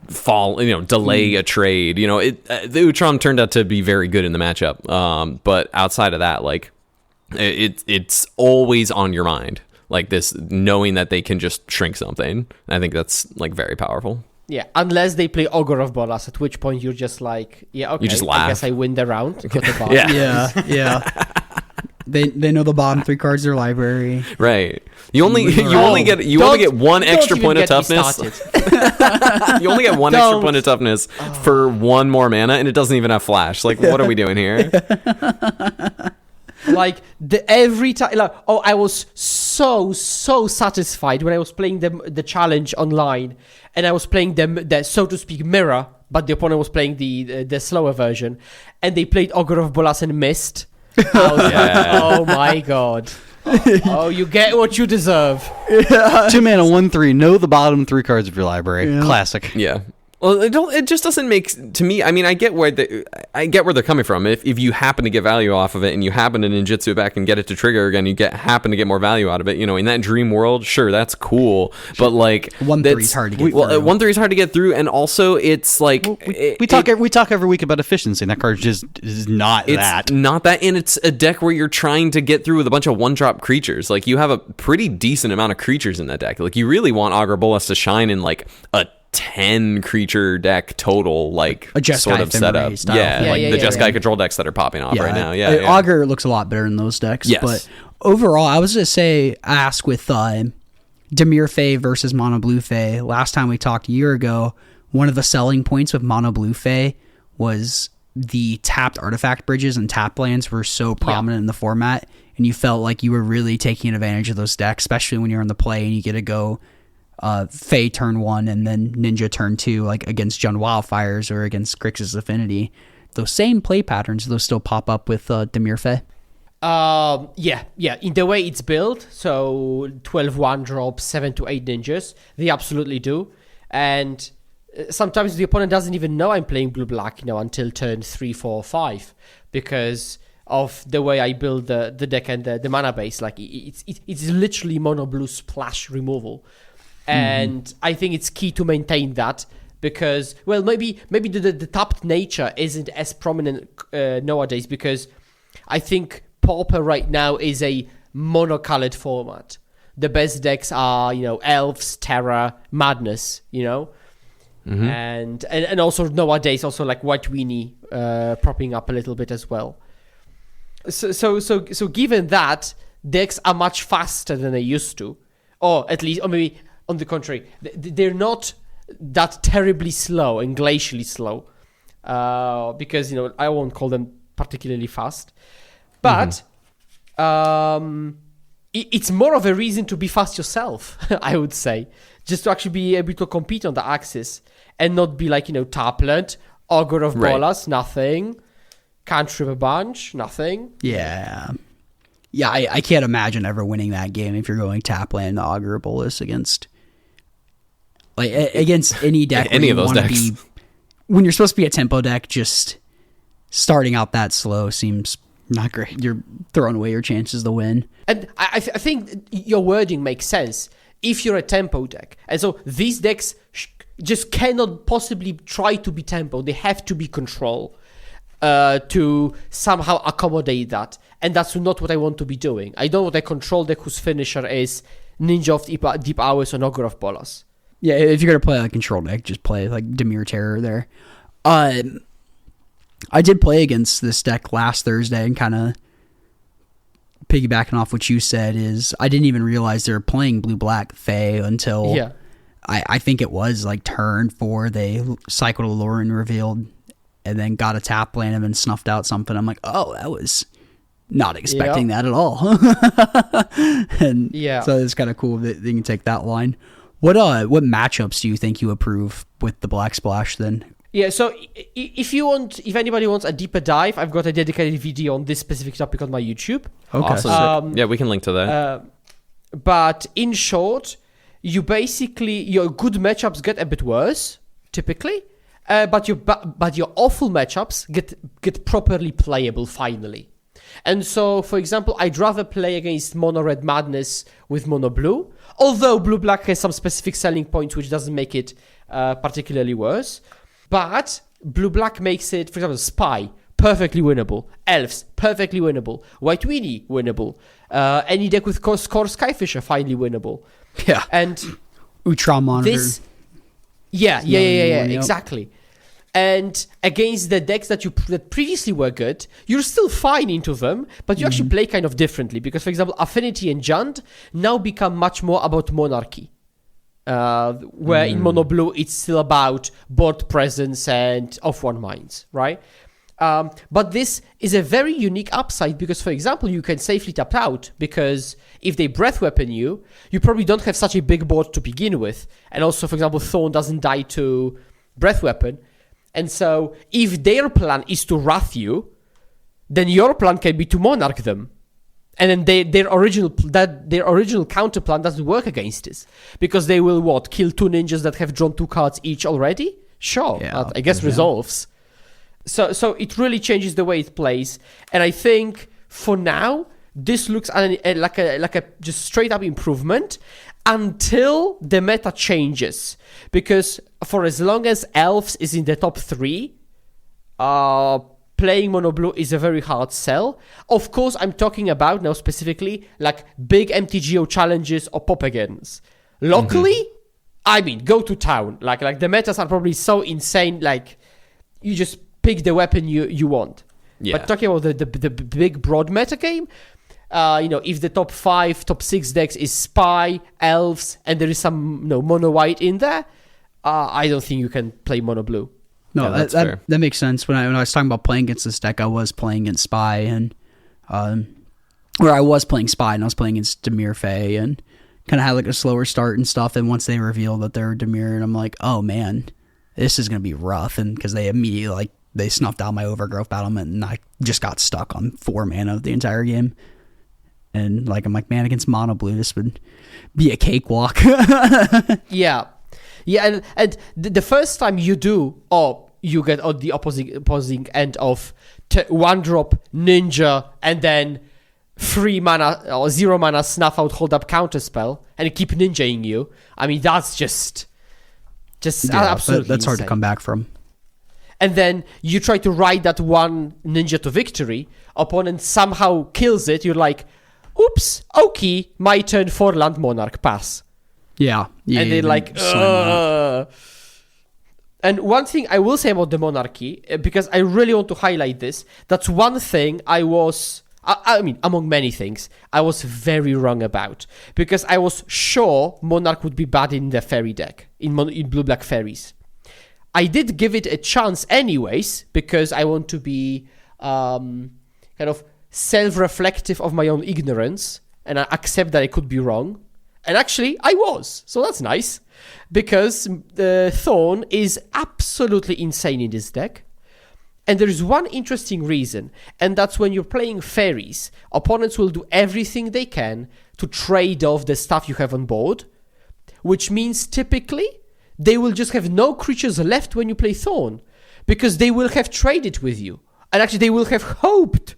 delay a trade. You know, the Utrom turned out to be very good in the matchup, but outside of that, like it's always on your mind, like this, knowing that they can just shrink something. I think that's like very powerful. Yeah, unless they play Ogre of Bolas, at which point you're just like, yeah, okay, you just laugh. I guess I win the round. Yeah. Yeah. They know the bottom 3 cards of their library. Right. You only get one extra point of toughness. You only get one extra point of toughness for one more mana, and it doesn't even have flash. Like, what are we doing here? Like every time, I was so satisfied when I was playing the challenge online, and I was playing the so to speak mirror, but the opponent was playing the slower version, and they played Ogre of Bolas and missed. I was like, oh my god. Oh, you get what you deserve. 2 mana, 1/3. Know the bottom 3 cards of your library. Yeah. Classic. Yeah. Well, it just doesn't make, to me, I mean, I get where they're coming from. If you happen to get value off of it and you happen to ninjutsu it back and get it to trigger again, you happen to get more value out of it. You know, in that dream world, sure, that's cool. But like 1/3 is hard to get through. 1/3 is hard to get through, and also it's like we talk every week about efficiency, and that card just is not that. Not that, and it's a deck where you're trying to get through with a bunch of 1-drop creatures. Like, you have a pretty decent amount of creatures in that deck. Like, you really want Ogre Bolas to shine in like a 10 creature deck total, like a sort of setup. The Jeskai control decks that are popping off right now. Augur looks a lot better in those decks. Yes. But overall, I was gonna ask with Dimir Fae versus Mono Blue Fae. Last time we talked a year ago, one of the selling points with Mono Blue Fae was the tapped artifact bridges and tap lands were so prominent in the format, and you felt like you were really taking advantage of those decks, especially when you're in the play and you get to go Fae turn 1 and then Ninja turn 2, like against Jund Wildfires or against Grixis Affinity. Those same play patterns, those still pop up with Dimir Fae. In the way it's built, so 12 1-drops, 7 to 8 ninjas, they absolutely do. And sometimes the opponent doesn't even know I'm playing blue-black, until turn 3, 4, 5, because of the way I build the deck and the mana base. Like, it's literally mono blue splash removal. And I think it's key to maintain that, because, well, maybe the tapped nature isn't as prominent nowadays, because I think Pauper right now is a monocolored format. The best decks are, Elves, Terra, Madness, and also nowadays also like White Weenie propping up a little bit as well. So given that, decks are much faster than they used to, or maybe on the contrary, they're not that terribly slow and glacially slow, because I won't call them particularly fast, but it's more of a reason to be fast yourself. I would say, just to actually be able to compete on the axis and not be like Tapland, Ogre of Bolas, nothing, can't trip a bunch, nothing. Yeah, I can't imagine ever winning that game if you're going Tapland, Ogre of Bolas against any deck. Any of those decks. When you're supposed to be a tempo deck, just starting out that slow seems not great. You're throwing away your chances to win. And I think your wording makes sense if you're a tempo deck. And so these decks just cannot possibly try to be tempo. They have to be control to somehow accommodate that. And that's not what I want to be doing. I don't want a control deck whose finisher is Ninja of Deep Hours or Ogre of Bolas. Yeah, if you're going to play a control deck, just play like Dimir Terror there. I did play against this deck last Thursday, and kind of piggybacking off what you said is I didn't even realize they were playing blue-black Fae until I think it was like turn 4. They cycled a Lauren revealed and then got a tap land and then snuffed out something. I'm like, oh, that was not expecting that at all. And so it's kind of cool that they can take that line. What matchups do you think you approve with the Black Splash then? Yeah, so if anybody wants a deeper dive, I've got a dedicated video on this specific topic on my YouTube. Okay. Awesome. We can link to that. But in short, your good matchups get a bit worse typically, but your awful matchups get properly playable finally. And so, for example, I'd rather play against Mono Red Madness with Mono Blue, although Blue Black has some specific selling points which doesn't make it particularly worse. But Blue Black makes it, for example, Spy, perfectly winnable. Elves, perfectly winnable. White Weenie, winnable. Any deck with Core Skyfisher, finally winnable. Yeah. And Utram Monitor. exactly. And against the decks that previously were good, you're still fine into them, but you actually play kind of differently. Because, for example, Affinity and Jund now become much more about Monarchy. Where in Mono Blue, it's still about board presence and off-one minds, right? But this is a very unique upside because, for example, you can safely tap out because if they breath weapon you, you probably don't have such a big board to begin with. And also, for example, Thorn doesn't die to breath weapon. And so if their plan is to wrath you, then your plan can be to monarch them. And then their original counter plan doesn't work against this. Because they will, kill 2 ninjas that have drawn 2 cards each already? Sure, I guess resolves. So it really changes the way it plays. And I think, for now, this looks like a just straight-up improvement until the meta changes. Because for as long as Elves is in the top 3, playing Mono Blue is a very hard sell. Of course, I'm talking about now specifically like big MTGO challenges or Paupergeddons. Locally, I mean, go to town. Like the metas are probably so insane. Like you just pick the weapon you want. Yeah. But talking about the big broad meta game, if the top 5, top 6 decks is Spy, Elves, and there is some Mono White in there, I don't think you can play Mono Blue. No, that makes sense. When I was talking about playing against this deck, I was playing against Spy, and or I was playing Spy, and I was playing against Dimir Fae, and kind of had like a slower start and stuff. And once they revealed that they were Dimir, and I'm like, oh man, this is gonna be rough. And because they immediately they snuffed out my Overgrowth Battlement, and I just got stuck on 4 mana the entire game. And I'm like, man, against Mono Blue, this would be a cakewalk. Yeah, and the first time you do, you get on the opposing end of 1-drop Ninja and then 3 mana or 0 mana Snuff Out Hold Up Counterspell and keep ninjaing you. I mean, that's just absolutely that's hard insane. To come back from. And then you try to ride that 1 ninja to victory. Opponent somehow kills it. You're like, oops, okay, my turn for Land Monarch, pass. Yeah. And they're like, ugh. And one thing I will say about the Monarchy, because I really want to highlight this, that's one thing I mean, among many things, I was very wrong about. Because I was sure Monarch would be bad in the Fairy deck, in Blue-Black Fairies. I did give it a chance anyways, because I want to be kind of self-reflective of my own ignorance, and I accept that I could be wrong. And actually, I was. So that's nice. Because the Thorn is absolutely insane in this deck. And there is one interesting reason, and that's when you're playing Faeries, opponents will do everything they can to trade off the stuff you have on board, which means typically they will just have no creatures left when you play Thorn, because they will have traded with you. And actually, they will have hoped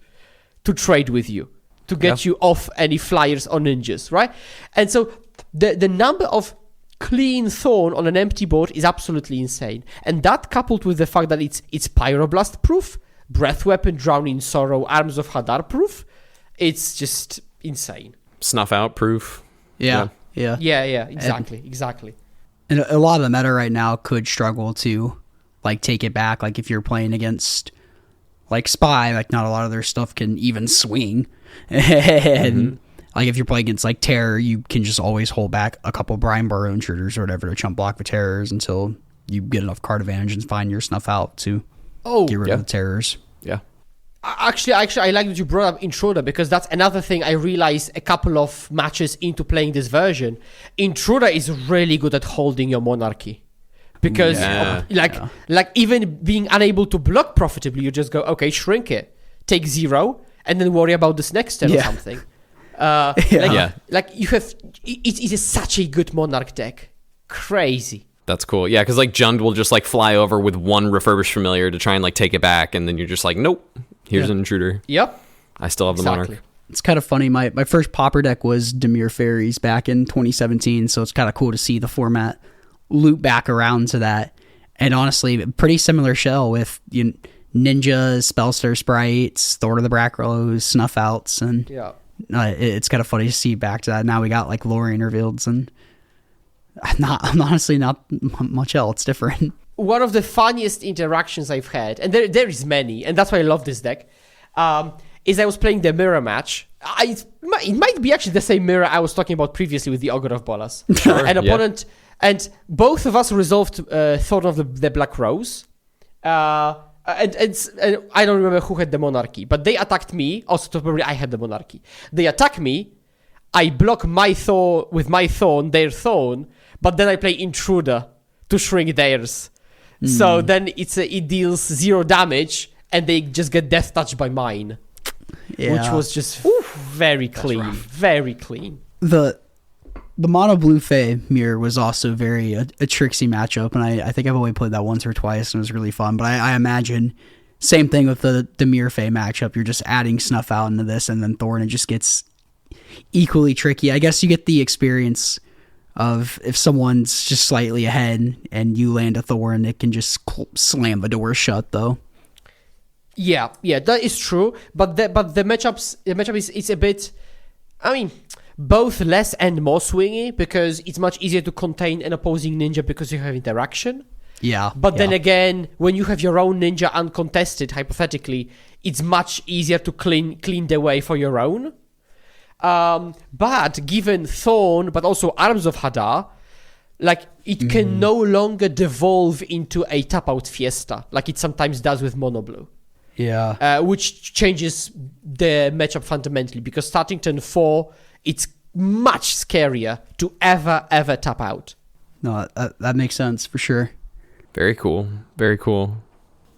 to trade with you to get you off any flyers or ninjas, right? And so the number of clean Thorn on an empty board is absolutely insane. And that coupled with the fact that it's Pyroblast proof, Breath Weapon, Drown in Sorrow, Arms of Hadar proof, it's just insane. Snuff Out proof. Yeah, exactly. And a lot of the meta right now could struggle to take it back. Like if you're playing against Spy, not a lot of their stuff can even swing. And if you're playing against Terror, you can just always hold back a couple Brian Burrow intruders or whatever to chump block the Terrors until you get enough card advantage and find your Snuff Out to get rid of the Terrors. Yeah. Actually, I like that you brought up Intruder, because that's another thing I realized a couple of matches into playing this version. Intruder is really good at holding your Monarchy. Because, even being unable to block profitably, you just go, okay, shrink it, take 0, and then worry about this next turn or something. You have, it is such a good Monarch deck. Crazy. That's cool. Yeah, because Jund will just fly over with 1 Refurbished Familiar to try and take it back, and then you're just nope, here's an intruder. Yep. I still have the Monarch. It's kind of funny. My first Pauper deck was Dimir Faeries back in 2017, so it's kind of cool to see the format loop back around to that. And honestly, pretty similar shell with ninjas, Spellstar Sprites, Thorn of the Brackrollows, Snuff Outs, and it's kind of funny to see back to that. Now we got Lorien revealed, and honestly not much else different. one of the funniest interactions I've had, and there is many, and that's why I love this deck, is I was playing the mirror match. It might be actually the same mirror I was talking about previously with the Ogre of Bolas. Sure, An opponent, and both of us resolved Thorn of the Black Rose. And I don't remember who had the Monarchy, but they attacked me. Also, probably I had the Monarchy. They attack me. I block my Thorn with my Thorn, their Thorn, but then I play Intruder to shrink theirs. So then it deals 0 damage, and they just get death touched by mine. Yeah. Which was just very clean. Very clean. The mono blue Fae mirror was also very a tricksy matchup, and I think I've only played that once or twice, and it was really fun. But I imagine same thing with the mirror Fae matchup. You're just adding Snuff Out into this, and then Thorn, it just gets equally tricky. I guess you get the experience of if someone's just slightly ahead and you land a Thorn, it can just slam the door shut, though. Yeah, that is true. But the matchup is a bit, I mean, both less and more swingy, because it's much easier to contain an opposing ninja because you have interaction. Yeah. But then again, when you have your own ninja uncontested, hypothetically, it's much easier to clean the way for your own. But given Thorn, but also Arms of Hadar, like, it can no longer devolve into a tap-out fiesta, like it sometimes does with Mono Blue. Yeah. Which changes the matchup fundamentally, because starting turn 4, it's much scarier to ever tap out. No, that makes sense for sure. Very cool. Very cool.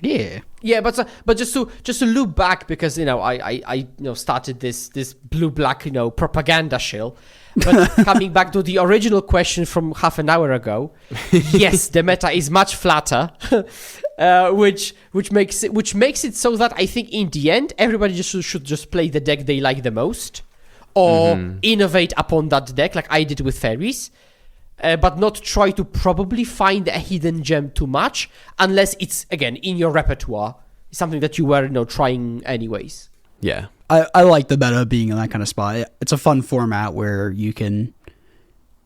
Yeah, but just to loop back, because I started this blue black propaganda shill, but coming back to the original question from half an hour ago, yes, the meta is much flatter, which makes it so that I think in the end everybody should just play the deck they like the most, or innovate upon that deck like I did with Faeries. But not try to probably find a hidden gem too much, unless it's, again, in your repertoire. It's something that you were trying anyways. Yeah. I like the meta being in that kind of spot. It's a fun format where you can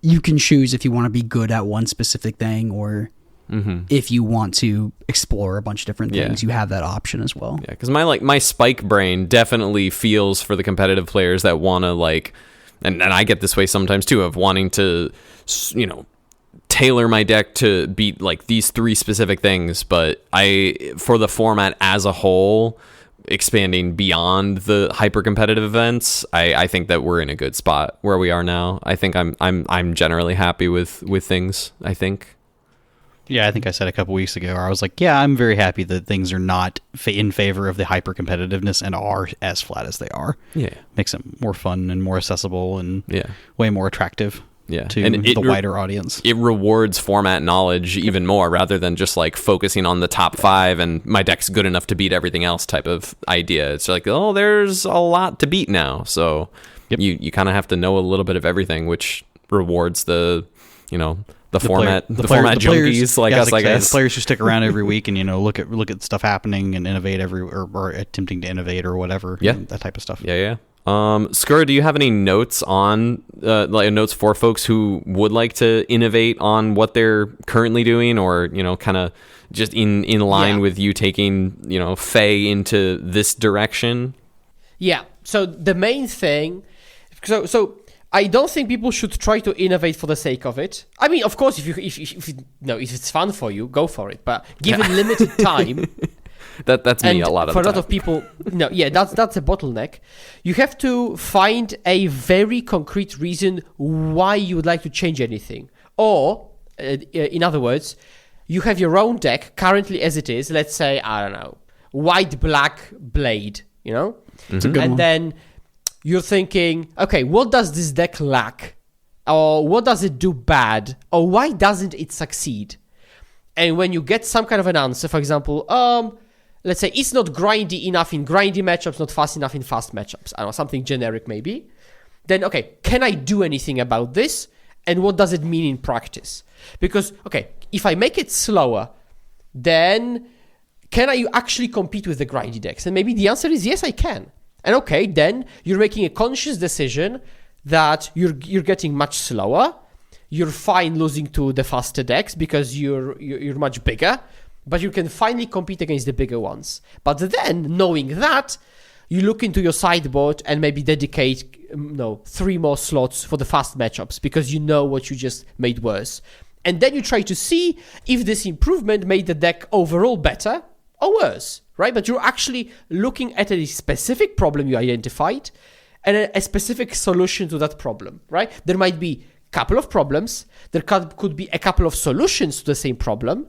choose if you want to be good at one specific thing, or if you want to explore a bunch of different things, you have that option as well. Yeah, because my spike brain definitely feels for the competitive players that want to, and I get this way sometimes too, of wanting to, tailor my deck to beat these 3 specific things. But for the format as a whole, expanding beyond the hyper competitive events, I think that we're in a good spot where we are now. I think I'm generally happy with things, I think. Yeah, I think I said a couple weeks ago, I was like, yeah, I'm very happy that things are not in favor of the hyper competitiveness and are as flat as they are. Yeah. Makes it more fun and more accessible and way more attractive to and the wider audience. It rewards format knowledge even more, rather than just focusing on the top 5 and my deck's good enough to beat everything else type of idea. It's there's a lot to beat now. So you kind of have to know a little bit of everything, which rewards the format junkies like us, I guess. The players who stick around every week and look at stuff happening and innovate or attempting to innovate or whatever. Yeah, that type of stuff. Yeah. Skura, do you have any notes on notes for folks who would like to innovate on what they're currently doing, or kind of just in line with you taking Fae into this direction? Yeah. So the main thing, so I don't think people should try to innovate for the sake of it. I mean, of course, if it's fun for you, go for it. But given limited time, that's me a lot of the time. For a lot of people, that's a bottleneck. You have to find a very concrete reason why you would like to change anything. Or, in other words, you have your own deck currently as it is. Let's say, I don't know, white-black blade, and then you're thinking, okay, what does this deck lack? Or what does it do bad? Or why doesn't it succeed? And when you get some kind of an answer, for example, let's say it's not grindy enough in grindy matchups, not fast enough in fast matchups. I don't know, something generic maybe. Then, okay, can I do anything about this? And what does it mean in practice? Because, okay, if I make it slower, then can I actually compete with the grindy decks? And maybe the answer is yes, I can. And okay, then you're making a conscious decision that you're getting much slower. you're fine losing to the faster decks because you're much bigger, but you can finally compete against the bigger ones. But then, knowing that, you look into your sideboard and maybe dedicate 3 more slots for the fast matchups because you know what you just made worse. And then you try to see if this improvement made the deck overall better or worse, right? But you're actually looking at a specific problem you identified and a specific solution to that problem, right? There might be a couple of problems. There could be a couple of solutions to the same problem.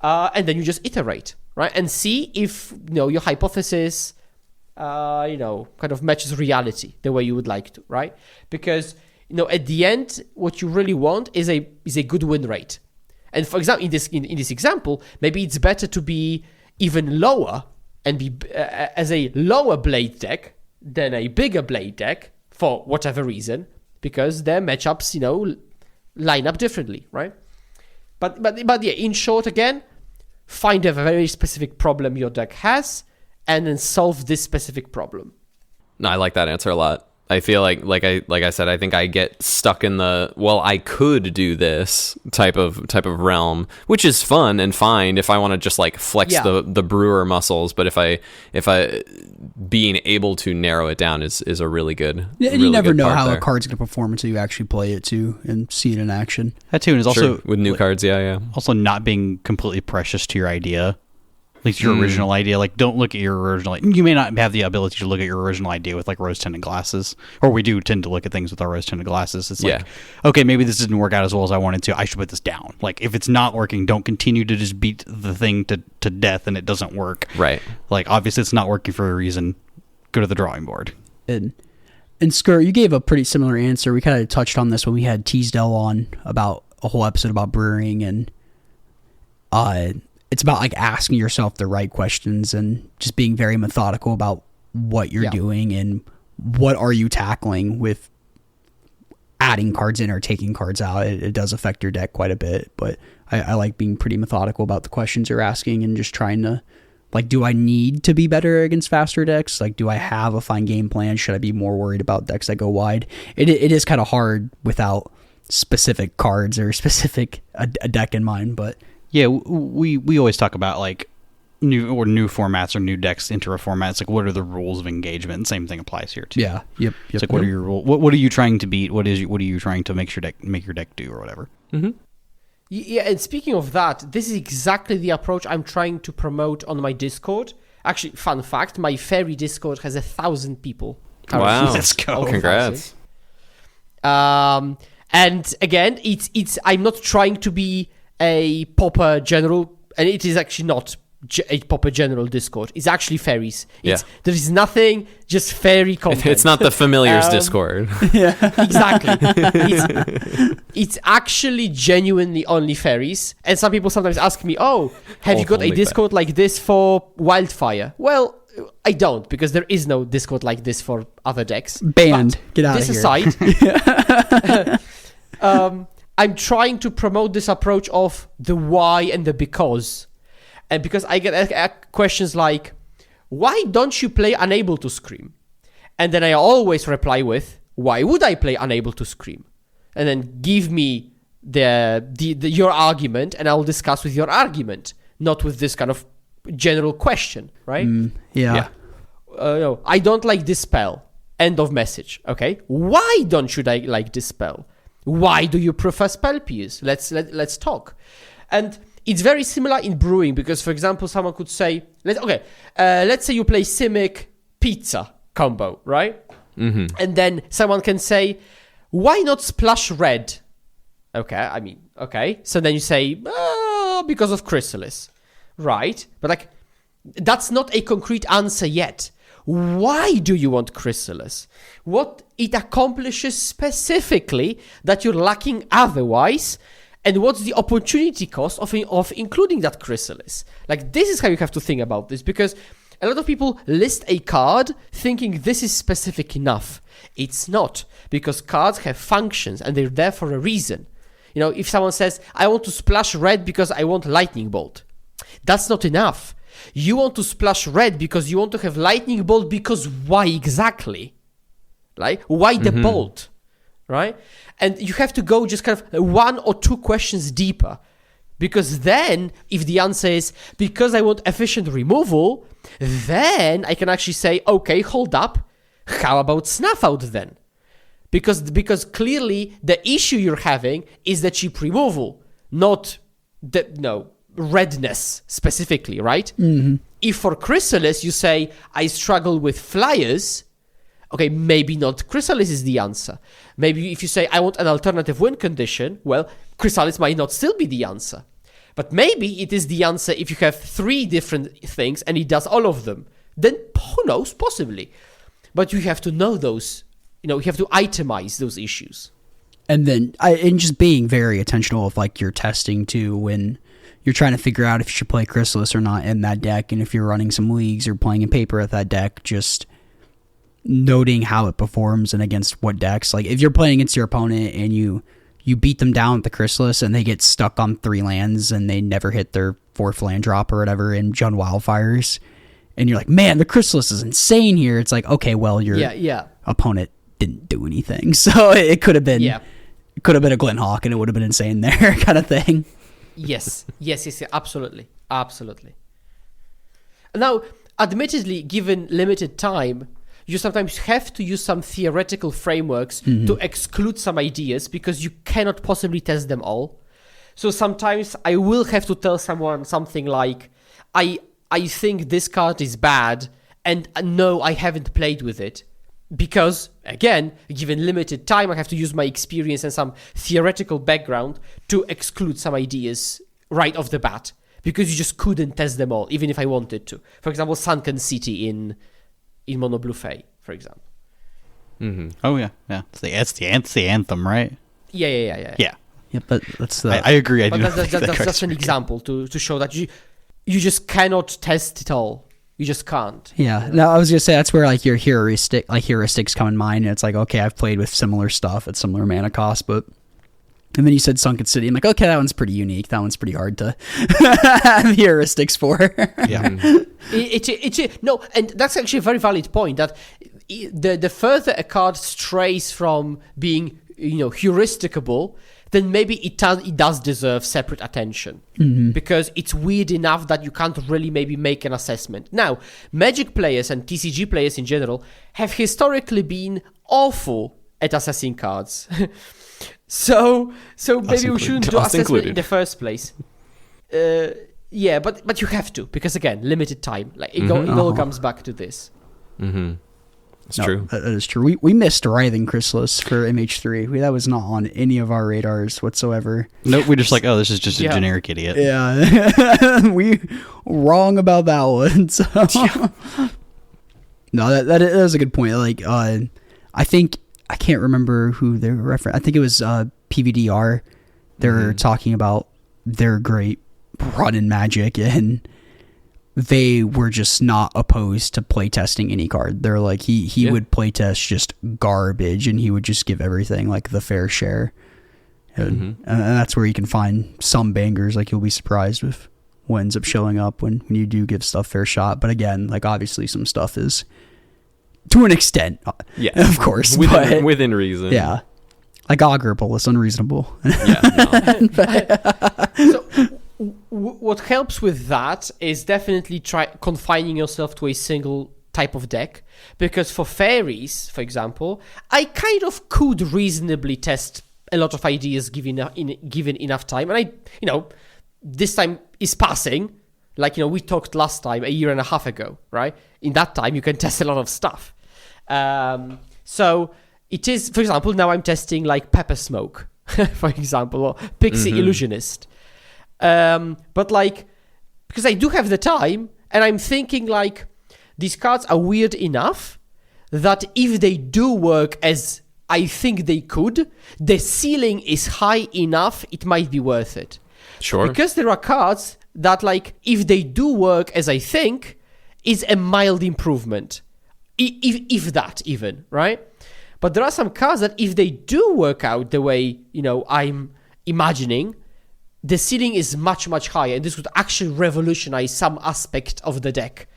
And then you just iterate, right? And see if, your hypothesis, kind of matches reality the way you would like to, right? Because, at the end, what you really want is a good win rate. And for example, in this example, maybe it's better to be even lower and be as a lower blade deck than a bigger blade deck for whatever reason, because their matchups, line up differently, right? But yeah, in short, again, find a very specific problem your deck has, and then solve this specific problem. No, I like that answer a lot. I feel like I said, I think I get stuck in the, well, I could do this type of realm, which is fun and fine if I want to just like flex the brewer muscles. But if I being able to narrow it down is a really good. Yeah, and you never know how a card's going to perform until you actually play it too and see it in action. That too, and it's also with new cards. Yeah. Also, not being completely precious to your idea. At least your original idea. Like, don't look at your original. You may not have the ability to look at your original idea with like rose-tinted glasses, or we do tend to look at things with our rose-tinted glasses. It's like, okay, maybe this didn't work out as well as I wanted to. I should put this down. Like, if it's not working, don't continue to just beat the thing to death and it doesn't work. Right. Like, obviously, it's not working for a reason. Go to the drawing board. And Skura, you gave a pretty similar answer. We kind of touched on this when we had Teasdale on about a whole episode about brewing, and it's about like asking yourself the right questions and just being very methodical about what you're doing and what are you tackling with adding cards in or taking cards out. It does affect your deck quite a bit, but I like being pretty methodical about the questions you're asking and just trying to, like, do I need to be better against faster decks? Like, do I have a fine game plan? Should I be more worried about decks that go wide? It is kind of hard without specific cards or specific a deck in mind, but yeah, we always talk about like new formats or new decks enter a format. It's like, what are the rules of engagement? And same thing applies here too. Yeah. Yep. It's like, what are your rules? What are you trying to beat? What are you trying to make your deck do or whatever? Mm-hmm. Yeah, and speaking of that, this is exactly the approach I'm trying to promote on my Discord. Actually, fun fact, my Faerie Discord has 1,000 people. Wow. Let's go. Congrats. And again, it's I'm not trying to be a Pauper general, and it is actually not a Pauper general Discord. It's actually Faeries. There is nothing, just Faerie content. It's not the familiars Discord. Yeah, exactly. It's actually genuinely only Faeries. And some people sometimes ask me, "Oh, have you got a Discord like this for Wildfire?" Well, I don't, because there is no Discord like this for other decks. Banned. Get out of here. This aside, I'm trying to promote this approach of the why and the because. And because I get questions like, why don't you play Unable to Scream? And then I always reply with, why would I play Unable to Scream? And then give me your argument, and I'll discuss with your argument, not with this kind of general question, right? No, I don't like this spell. End of message. Okay, why don't you like this spell? Why do you prefer spell pierce? Let's talk. And it's very similar in brewing, because, for example, someone could say, let's say you play Simic Pizza combo, right? Mm-hmm. And then someone can say, why not splash red? Okay. So then you say, because of Chrysalis, right? But like, that's not a concrete answer yet. Why do you want Chrysalis? What it accomplishes specifically that you're lacking otherwise? And what's the opportunity cost of including that Chrysalis? Like, this is how you have to think about this, because a lot of people list a card thinking this is specific enough. It's not, because cards have functions and they're there for a reason. You know, if someone says, I want to splash red because I want lightning bolt, that's not enough. You want to splash red because you want to have lightning bolt, because why exactly? Like, why the bolt? right? And you have to go just kind of 1 or 2 questions deeper. Because then, if the answer is, because I want efficient removal, then I can actually say, okay, hold up, how about snuff out then? Because clearly the issue you're having is the cheap removal, not redness specifically, right? Mm-hmm. If for Chrysalis you say, I struggle with flyers, okay, maybe not Chrysalis is the answer. Maybe if you say, I want an alternative win condition, well, Chrysalis might not still be the answer. But maybe it is the answer if you have 3 different things and it does all of them. Then who knows, possibly. But you have to know those, you have to itemize those issues. And then, and just being very attentional of like your testing too, when you're trying to figure out if you should play Chrysalis or not in that deck, and if you're running some leagues or playing in paper at that deck, just noting how it performs and against what decks. Like if you're playing against your opponent and you beat them down with the Chrysalis and they get stuck on 3 lands and they never hit their 4th land drop or whatever in Jund Wildfires, and you're like, man, the Chrysalis is insane here. It's like, okay, well, your opponent didn't do anything, so it could have been a Glenhawk and it would have been insane there, kind of thing. Yes, absolutely. Now, admittedly, given limited time, you sometimes have to use some theoretical frameworks to exclude some ideas because you cannot possibly test them all. So sometimes I will have to tell someone something like, I think this card is bad, and no, I haven't played with it. Because, again, given limited time, I have to use my experience and some theoretical background to exclude some ideas right off the bat. Because you just couldn't test them all, even if I wanted to. For example, Sunken City in Mono Blue Fae, for example. Mm-hmm. Oh, yeah. It's the anthem, right? Yeah. Yeah, but that's the... I agree. That's just an example to show that you just cannot test it all. You just can't. Yeah. No, I was gonna say that's where like your heuristics come in mind. And it's like, okay, I've played with similar stuff at similar mana cost, but and then you said Sunken City. I'm like, okay, that one's pretty unique. That one's pretty hard to have heuristics for. Yeah. No, and that's actually a very valid point. That the further a card strays from being heuristicable, then maybe it does deserve separate attention. Mm-hmm. Because it's weird enough that you can't really maybe make an assessment. Now, Magic players and TCG players in general have historically been awful at assessing cards. so maybe we shouldn't do assessment in the first place. Yeah, but you have to, because again, limited time. Like it all comes back to this. Mm-hmm. It's true. That is true. We missed Writhing Chrysalis for MH3. That was not on any of our radars whatsoever. Nope, we're just like, oh, this is just a generic idiot. Yeah. We wrong about that one. So. No, that is a good point. Like, I think, I can't remember who they were referencing. I think it was PVDR. They were talking about their great run in Magic, and they were just not opposed to playtesting any card. They're like, he would playtest just garbage, and he would just give everything like the fair share. And that's where you can find some bangers. Like, you'll be surprised with what ends up showing up when you do give stuff fair shot. But again, like, obviously some stuff is to an extent, of course, within reason. Yeah, like Augureable is unreasonable. So what helps with that is definitely try confining yourself to a single type of deck, because for Faeries, for example, I kind of could reasonably test a lot of ideas given enough time, and I this time is passing. Like, we talked last time, a year and a half ago, right? In that time, you can test a lot of stuff. So it is, for example, now I'm testing like Pepper Smoke, for example, or Pixie Illusionist. But like, because I do have the time, and I'm thinking like, these cards are weird enough that if they do work as I think they could, the ceiling is high enough, it might be worth it. Sure. Because there are cards that, like, if they do work as I think, is a mild improvement. If that even, right? But there are some cards that if they do work out the way, I'm imagining, the ceiling is much, much higher, and this would actually revolutionize some aspect of the deck.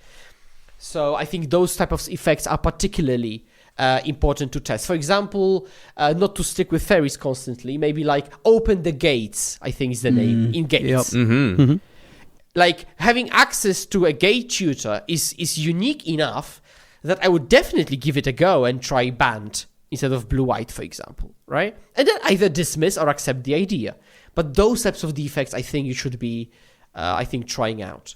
So I think those type of effects are particularly important to test. For example, not to stick with Faeries constantly, maybe like open the gates, I think is the name, in gates. Yep. Mm-hmm. Like having access to a gate tutor is unique enough that I would definitely give it a go and try banned instead of blue-white, for example, right? And then either dismiss or accept the idea. But those types of defects, I think you should be, trying out.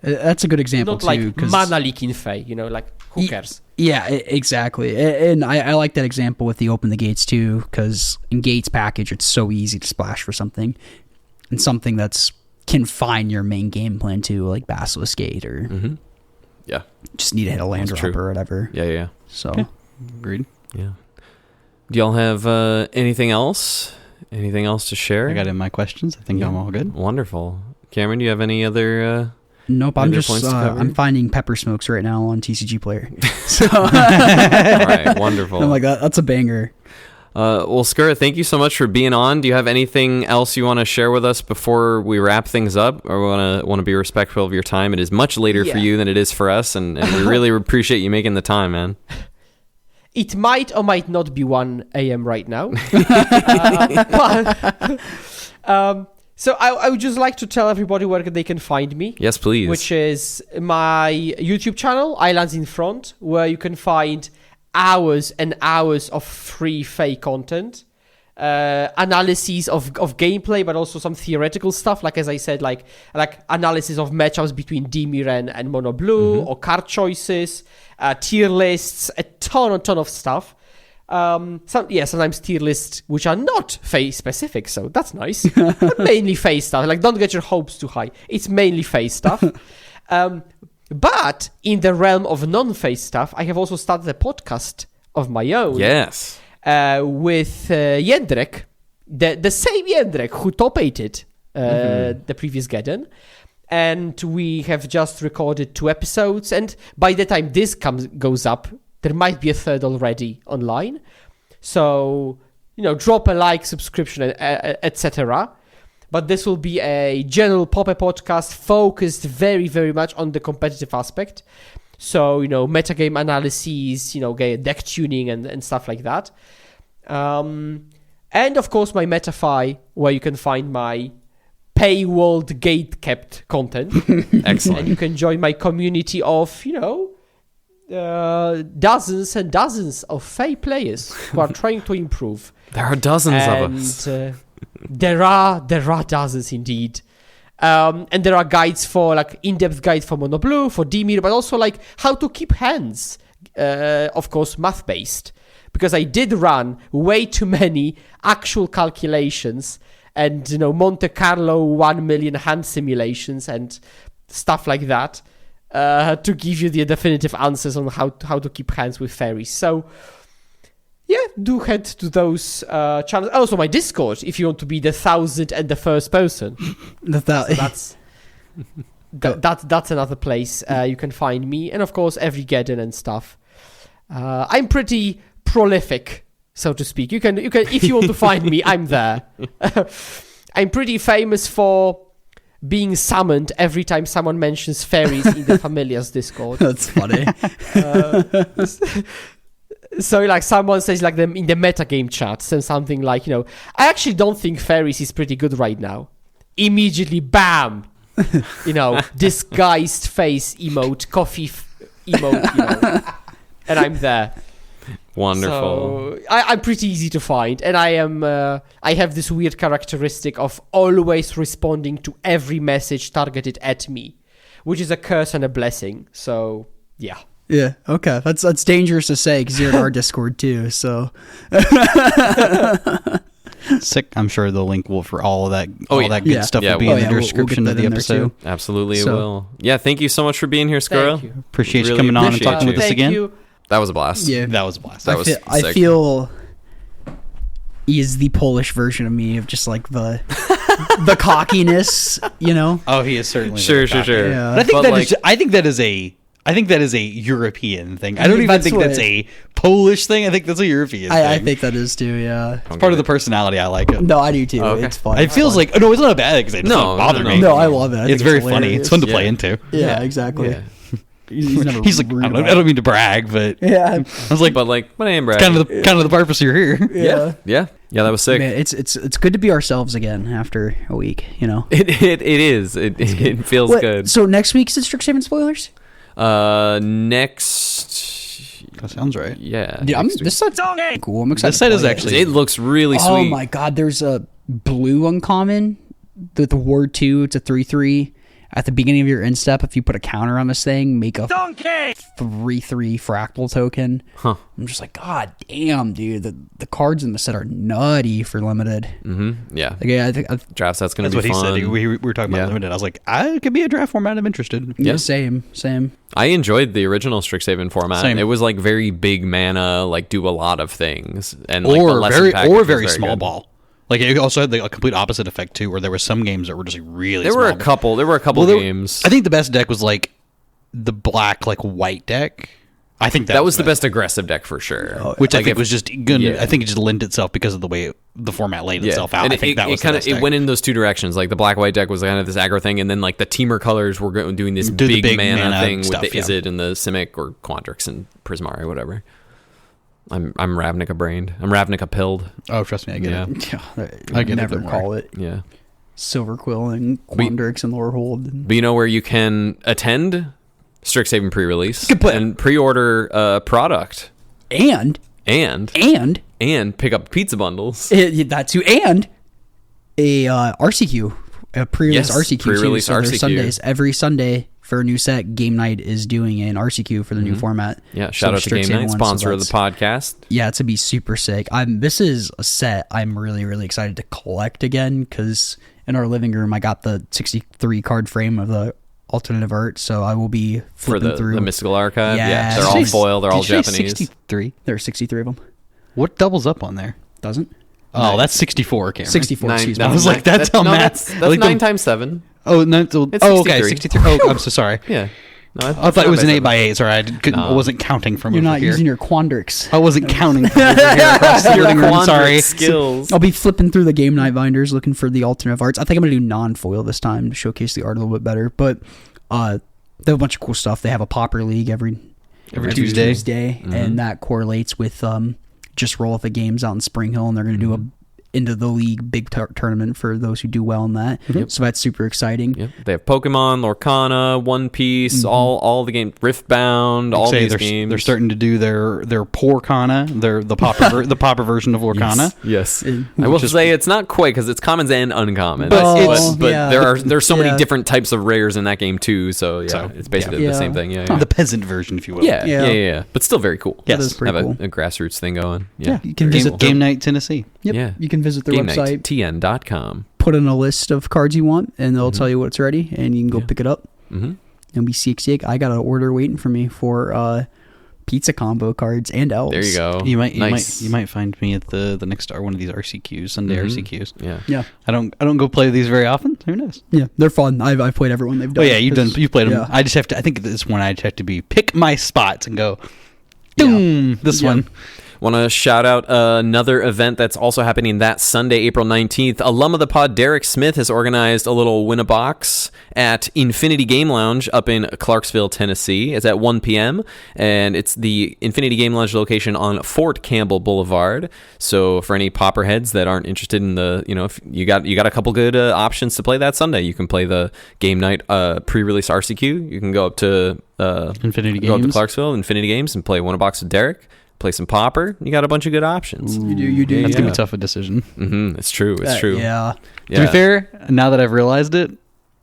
That's a good example, Not like too. mana leak in Fae, like, who cares? Yeah, exactly. And I like that example with the open the gates, too, because in Gates package, it's so easy to splash for something. And something that's confine your main game plan to, like Basilisk Gate, or Yeah, just need to hit a land drop or whatever. Yeah. So, Agreed. Yeah. Do y'all have anything else? Anything else to share? I got in my questions. I think I'm all good. Wonderful. Cameron, do you have any other... Nope, I'm just I'm finding pepper smokes right now on TCG Player. So all right, wonderful. I'm like, that's a banger. Well, Skura, thank you so much for being on. Do you have anything else you want to share with us before we wrap things up, or want to be respectful of your time? It is much later for you than it is for us, and we really appreciate you making the time, man. It might or might not be 1 a.m. right now. So I would just like to tell everybody where they can find me. Yes, please. Which is my YouTube channel, Islands in Front, where you can find hours and hours of free Fae content, analyses of gameplay, but also some theoretical stuff, like as I said, like analysis of matchups between Dimir and Mono Blue, or card choices, tier lists, a ton of stuff. Sometimes tier lists which are not Fae specific, so that's nice. But mainly Fae stuff. Like, don't get your hopes too high. It's mainly Fae stuff. But in the realm of non-Fae stuff, I have also started a podcast of my own. Yes. With Jędrek, the same Jędrek who top-8'd the previous Geddon. And we have just recorded 2 episodes, and by the time this goes up, there might be a 3rd already online. So, drop a like, subscription, etc. But this will be a general Pauper podcast focused very, very much on the competitive aspect. So, metagame analyses, deck tuning and stuff like that. And of course, my MetaFi, where you can find my paywalled gate-kept content. Excellent. And you can join my community of, dozens and dozens of Fae players who are trying to improve. There are dozens of us. There are dozens indeed. And there are guides for, like, in-depth guides for Mono Blue, for Dimir, but also, like, how to keep hands, of course, math-based. Because I did run way too many actual calculations and, Monte Carlo 1 million hand simulations and stuff like that to give you the definitive answers on how to keep hands with Faeries. So, yeah, do head to those channels. Also, my Discord, if you want to be the 1,001st person. That's another place you can find me. And, of course, every Geddon and stuff. I'm pretty prolific, so to speak. You can if you want to find me, I'm there. I'm pretty famous for being summoned every time someone mentions Faeries in the Familiars Discord. That's funny. So, like, someone says, like, in the metagame chat, says something like, I actually don't think Faeries is pretty good right now. Immediately, bam! Disguised face emote, coffee emote, and I'm there. Wonderful. So I'm pretty easy to find, and I have this weird characteristic of always responding to every message targeted at me, which is a curse and a blessing. So yeah. Yeah. Okay. That's dangerous to say because you're in our Discord too. So. Sick. I'm sure the link will for all of that. That good stuff will be in the description of the episode. Absolutely, it will. Yeah. Thank you so much for being here, Skura. Thank you. Appreciate you coming on and talking with us again. You. That was a blast. Yeah, that was a blast. I feel he is the Polish version of me, of just like the cockiness, Oh, he is certainly sure. Yeah. But I think that is a European thing. I don't even think that's a Polish thing. I think that's a European thing. I think that is too. Yeah, it's part of the personality. I like it. No, I do too. Okay. It's fun. It feels like it's not a bad thing because it doesn't bother me. No, I love it. It's very funny. It's fun to play into. Yeah, exactly. Yeah. He's never. He's like, I don't mean to brag, but yeah. I was like, but I ain't bragging. kind of the purpose you're here. Yeah. That was sick. Man, it's good to be ourselves again after a week. It is. It feels good. So next week is it Strixhaven spoilers? Next. That sounds right. Yeah. This set's cool. I'm excited. This set is it. actually. It looks really sweet. Oh my god! There's a blue uncommon. The Ward 2. It's a 3/3. At the beginning of your end step, if you put a counter on this thing, make a 3/3 fractal token. Huh. I'm just like, god damn, dude. The cards in the set are nutty for limited. Mm-hmm. Yeah. I think Draft set's gonna That's be what fun. he said. We were talking about limited. I was like, it could be a draft format. I'm interested. yeah, same. I enjoyed the original Strixhaven format. Same. It was very big mana, do a lot of things, and the Or lesson package was very small good. ball. It also had a complete opposite effect too, where there were some games that were just really. There small. were a couple games. I think the best deck was the black white deck. I think that was the best aggressive deck for sure. Which I think was just good. Yeah. I think it just lent itself because of the way the format laid itself out. And I think that was the best deck. It went in those two directions. The black white deck was kind of this aggro thing, and then the teamer colors were doing this big mana thing stuff, with the Izzet and the Simic or Quandrix and Prismari, whatever. I'm Ravnica brained. I'm Ravnica pilled. Oh, trust me, I get it. Yeah, I get it, never don't call worry. it Yeah. Silver Quill and Quandrix and Lorehold. But you know where you can attend Strixhaven pre-release play. and pre-order product And pick up pizza bundles. that too, and a RCQ, a pre-release Yes, RCQ. pre-release too. So there's RCQ. Sundays, every Sunday for a new set. Game Night is doing an RCQ for the new format. Yeah, shout out to Game Night, sponsor of the podcast. Yeah, it's to be super sick. This is a set I'm really, really excited to collect again because in our living room I got the 63 card frame of the alternative art, so I will be flipping through the Mystical Archive. Yeah. Yeah, they're all foil. They're all Japanese. 63. There are 63 of them. What doubles up on there? Doesn't? Oh, that's 64, Cameron. 64. Excuse me. I was like, that's how math. That's 9 times 7. Oh, no. It's Okay, 63. 63. Oh, I'm so sorry. Yeah. No, I thought it was an 8x8. Sorry, I wasn't counting from You're over not here. using your Quandrix. I wasn't counting from over here across the living room. Sorry. Skills. I'll be flipping through the Game Night binders looking for the alternative arts. I think I'm going to do non-foil this time to showcase the art a little bit better. But they have a bunch of cool stuff. They have a Pauper League every Tuesday, and that correlates with just roll up the games out in Spring Hill, and they're going to do a into the league big tournament for those who do well in that. So that's super exciting. Yep. They have Pokemon, Lorcana, One Piece, all the games, Riftbound, all these games. They're starting to do their Porcana, the Pauper version of Lorcana. Yes. I will say it's not quite because it's commons and uncommons. But yeah. there's so many different types of rares in that game too. So it's basically the same thing. Yeah. The peasant version, if you will. Yeah. But still very cool. That is pretty have cool. a grassroots thing going. Yeah. You can visit Game Night Tennessee. Yep. Yeah. You can visit their website. GameNightTN.com. Put in a list of cards you want, and they'll tell you what's ready, and you can go pick it up. Mm-hmm. And be sick. I got an order waiting for me for pizza combo cards and elves. There you go. You might find me at the next one of these RCQs, Sunday RCQs. Yeah. I don't go play these very often. Who knows? Yeah, they're fun. I've played everyone they've done. Oh yeah, you've played them. Yeah. I just have to. I think this one I just have to pick my spots and go. Boom! This one. Want to shout out another event that's also happening that Sunday, April 19th. Alum of the pod, Derek Smith, has organized a little win-a-box at Infinity Game Lounge up in Clarksville, Tennessee. It's at 1 p.m., and it's the Infinity Game Lounge location on Fort Campbell Boulevard. So for any Pauper heads that aren't interested in if you got a couple good options to play that Sunday. You can play the Game Night pre-release RCQ. You can go up to Infinity Games. Go up to Clarksville, Infinity Games, and play win-a-box with Derek. Play some Pauper. You got a bunch of good options. You do. That's gonna be tough a decision. Mm-hmm. It's true. Yeah. To be fair, now that I've realized it,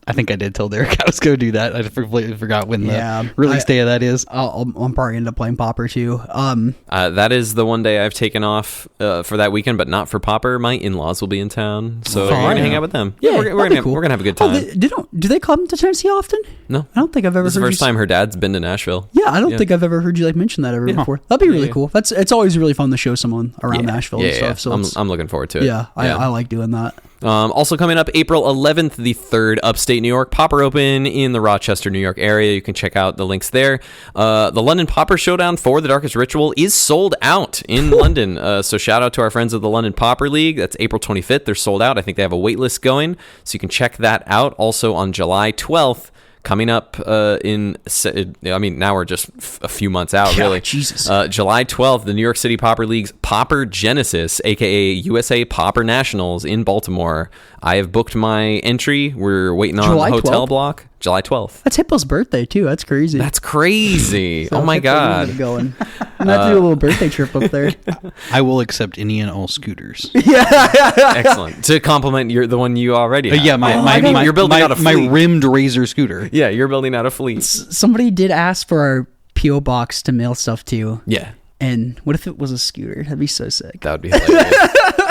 I think I did tell Derek I was going to do that. I completely forgot when the release day of that is. I'm probably going to end up playing Pauper too. That is the one day I've taken off for that weekend, but not for Pauper. My in-laws will be in town, so we're going to hang out with them. Yeah, we're going to have a good time. Do they come to Tennessee often? No. I don't think I've ever heard This is the first time her dad's been to Nashville. Yeah, I don't think I've ever heard you mention that ever before. That'd be really cool. It's always really fun to show someone around Nashville and stuff. So I'm looking forward to it. Yeah, I like doing that. Also coming up April 11th, the 3rd, upstate New York, Pauper Open in the Rochester, New York area. You can check out the links there. The London Pauper Showdown for the Darkest Ritual is sold out in London. So shout out to our friends of the London Pauper League. That's April 25th. They're sold out. I think they have a wait list going, so you can check that out. Also on July 12th, coming up now we're just a few months out, really. Jesus. July 12th, the New York City Pauper League's Pauper Genesis, aka USA Pauper Nationals in Baltimore. I have booked my entry. We're waiting on the hotel block. July 12th. That's Hippo's birthday too. That's crazy. That's crazy. So oh my God. Going. I'm gonna have to do a little birthday trip up there. I will accept any and all scooters. Excellent. To complement the one you already have. Yeah, you're building out a fleet. My rimmed Razor scooter. Yeah, you're building out a fleet. Somebody did ask for our P.O. box to mail stuff to. Yeah. And what if it was a scooter? That'd be so sick. That would be hilarious.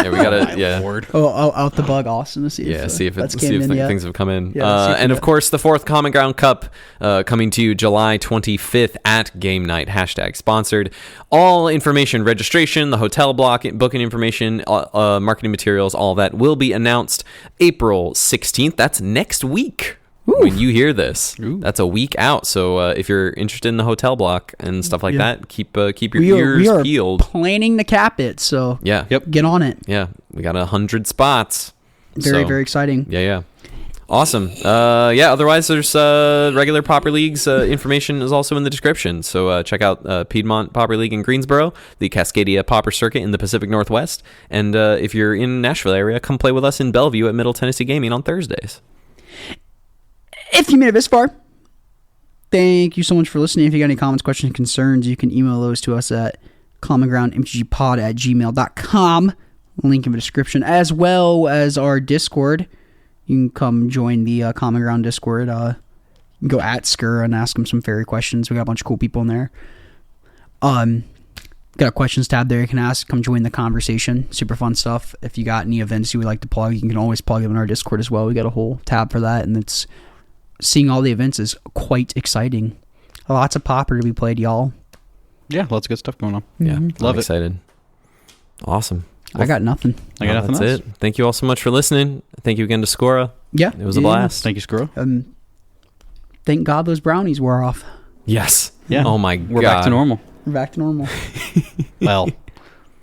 Yeah, we gotta. Yeah. Lord. Oh, out the bug Austin to see. See if things have come in. Yeah, and of course, the 4th Common Ground Cup coming to you July 25th at Game Night. # sponsored. All information, registration, the hotel block, booking information, marketing materials, all that will be announced April 16th. That's next week. Ooh. When you hear this. Ooh. That's a week out. So if you're interested in the hotel block and stuff like that, keep your ears peeled. Planning to cap it, so get on it. Yeah, we got 100 spots. Very exciting. Yeah. Awesome. Otherwise, there's regular Pauper Leagues. Information is also in the description. So check out Piedmont Pauper League in Greensboro, the Cascadia Pauper Circuit in the Pacific Northwest, and if you're in Nashville area, come play with us in Bellevue at Middle Tennessee Gaming on Thursdays. If you made it this far, thank you so much for listening. If you got any comments, questions, concerns, you can email those to us at commongroundmtgpod@gmail.com. Link in the description, as well as our Discord. You can come join the Common Ground Discord. You can go at Skura and ask them some fairy questions. We got a bunch of cool people in there. Got a questions tab there. You can ask, come join the conversation. Super fun stuff. If you got any events you would like to plug, you can always plug them in our Discord as well. We got a whole tab for that, and it's seeing all the events is quite exciting. Lots of Pauper to be played, y'all. Yeah, lots of good stuff going on. Yeah, love it. Excited. Awesome. I got nothing. I got nothing else. That's it. Thank you all so much for listening. Thank you again to Skura. Yeah. It was a blast. Thank you, Skura. Thank God those brownies wore off. Yes. Yeah. Oh my God. We're back to normal. Well,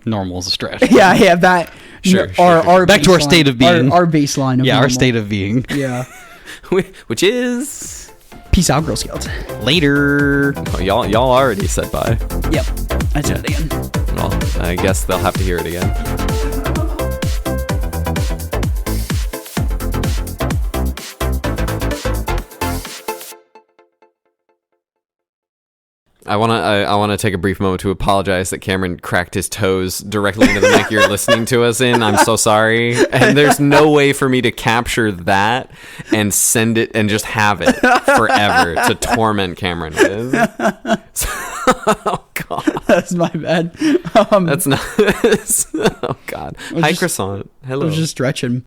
normal is a stretch. Yeah, that. Sure. Our back to our state of being. Our baseline of normal. Our state of being. Yeah. Which is... Peace out, Girl Scouts. Later. Oh, y'all already said bye. Yep. I said it again. Well, I guess they'll have to hear it again. I want to take a brief moment to apologize that Cameron cracked his toes directly into the mic you're listening to us in. I'm so sorry. And there's no way for me to capture that and send it and just have it forever to torment Cameron with. Oh, God. That's my bad. That's not... Oh, God. Hi, Croissant. Hello. I was just stretching.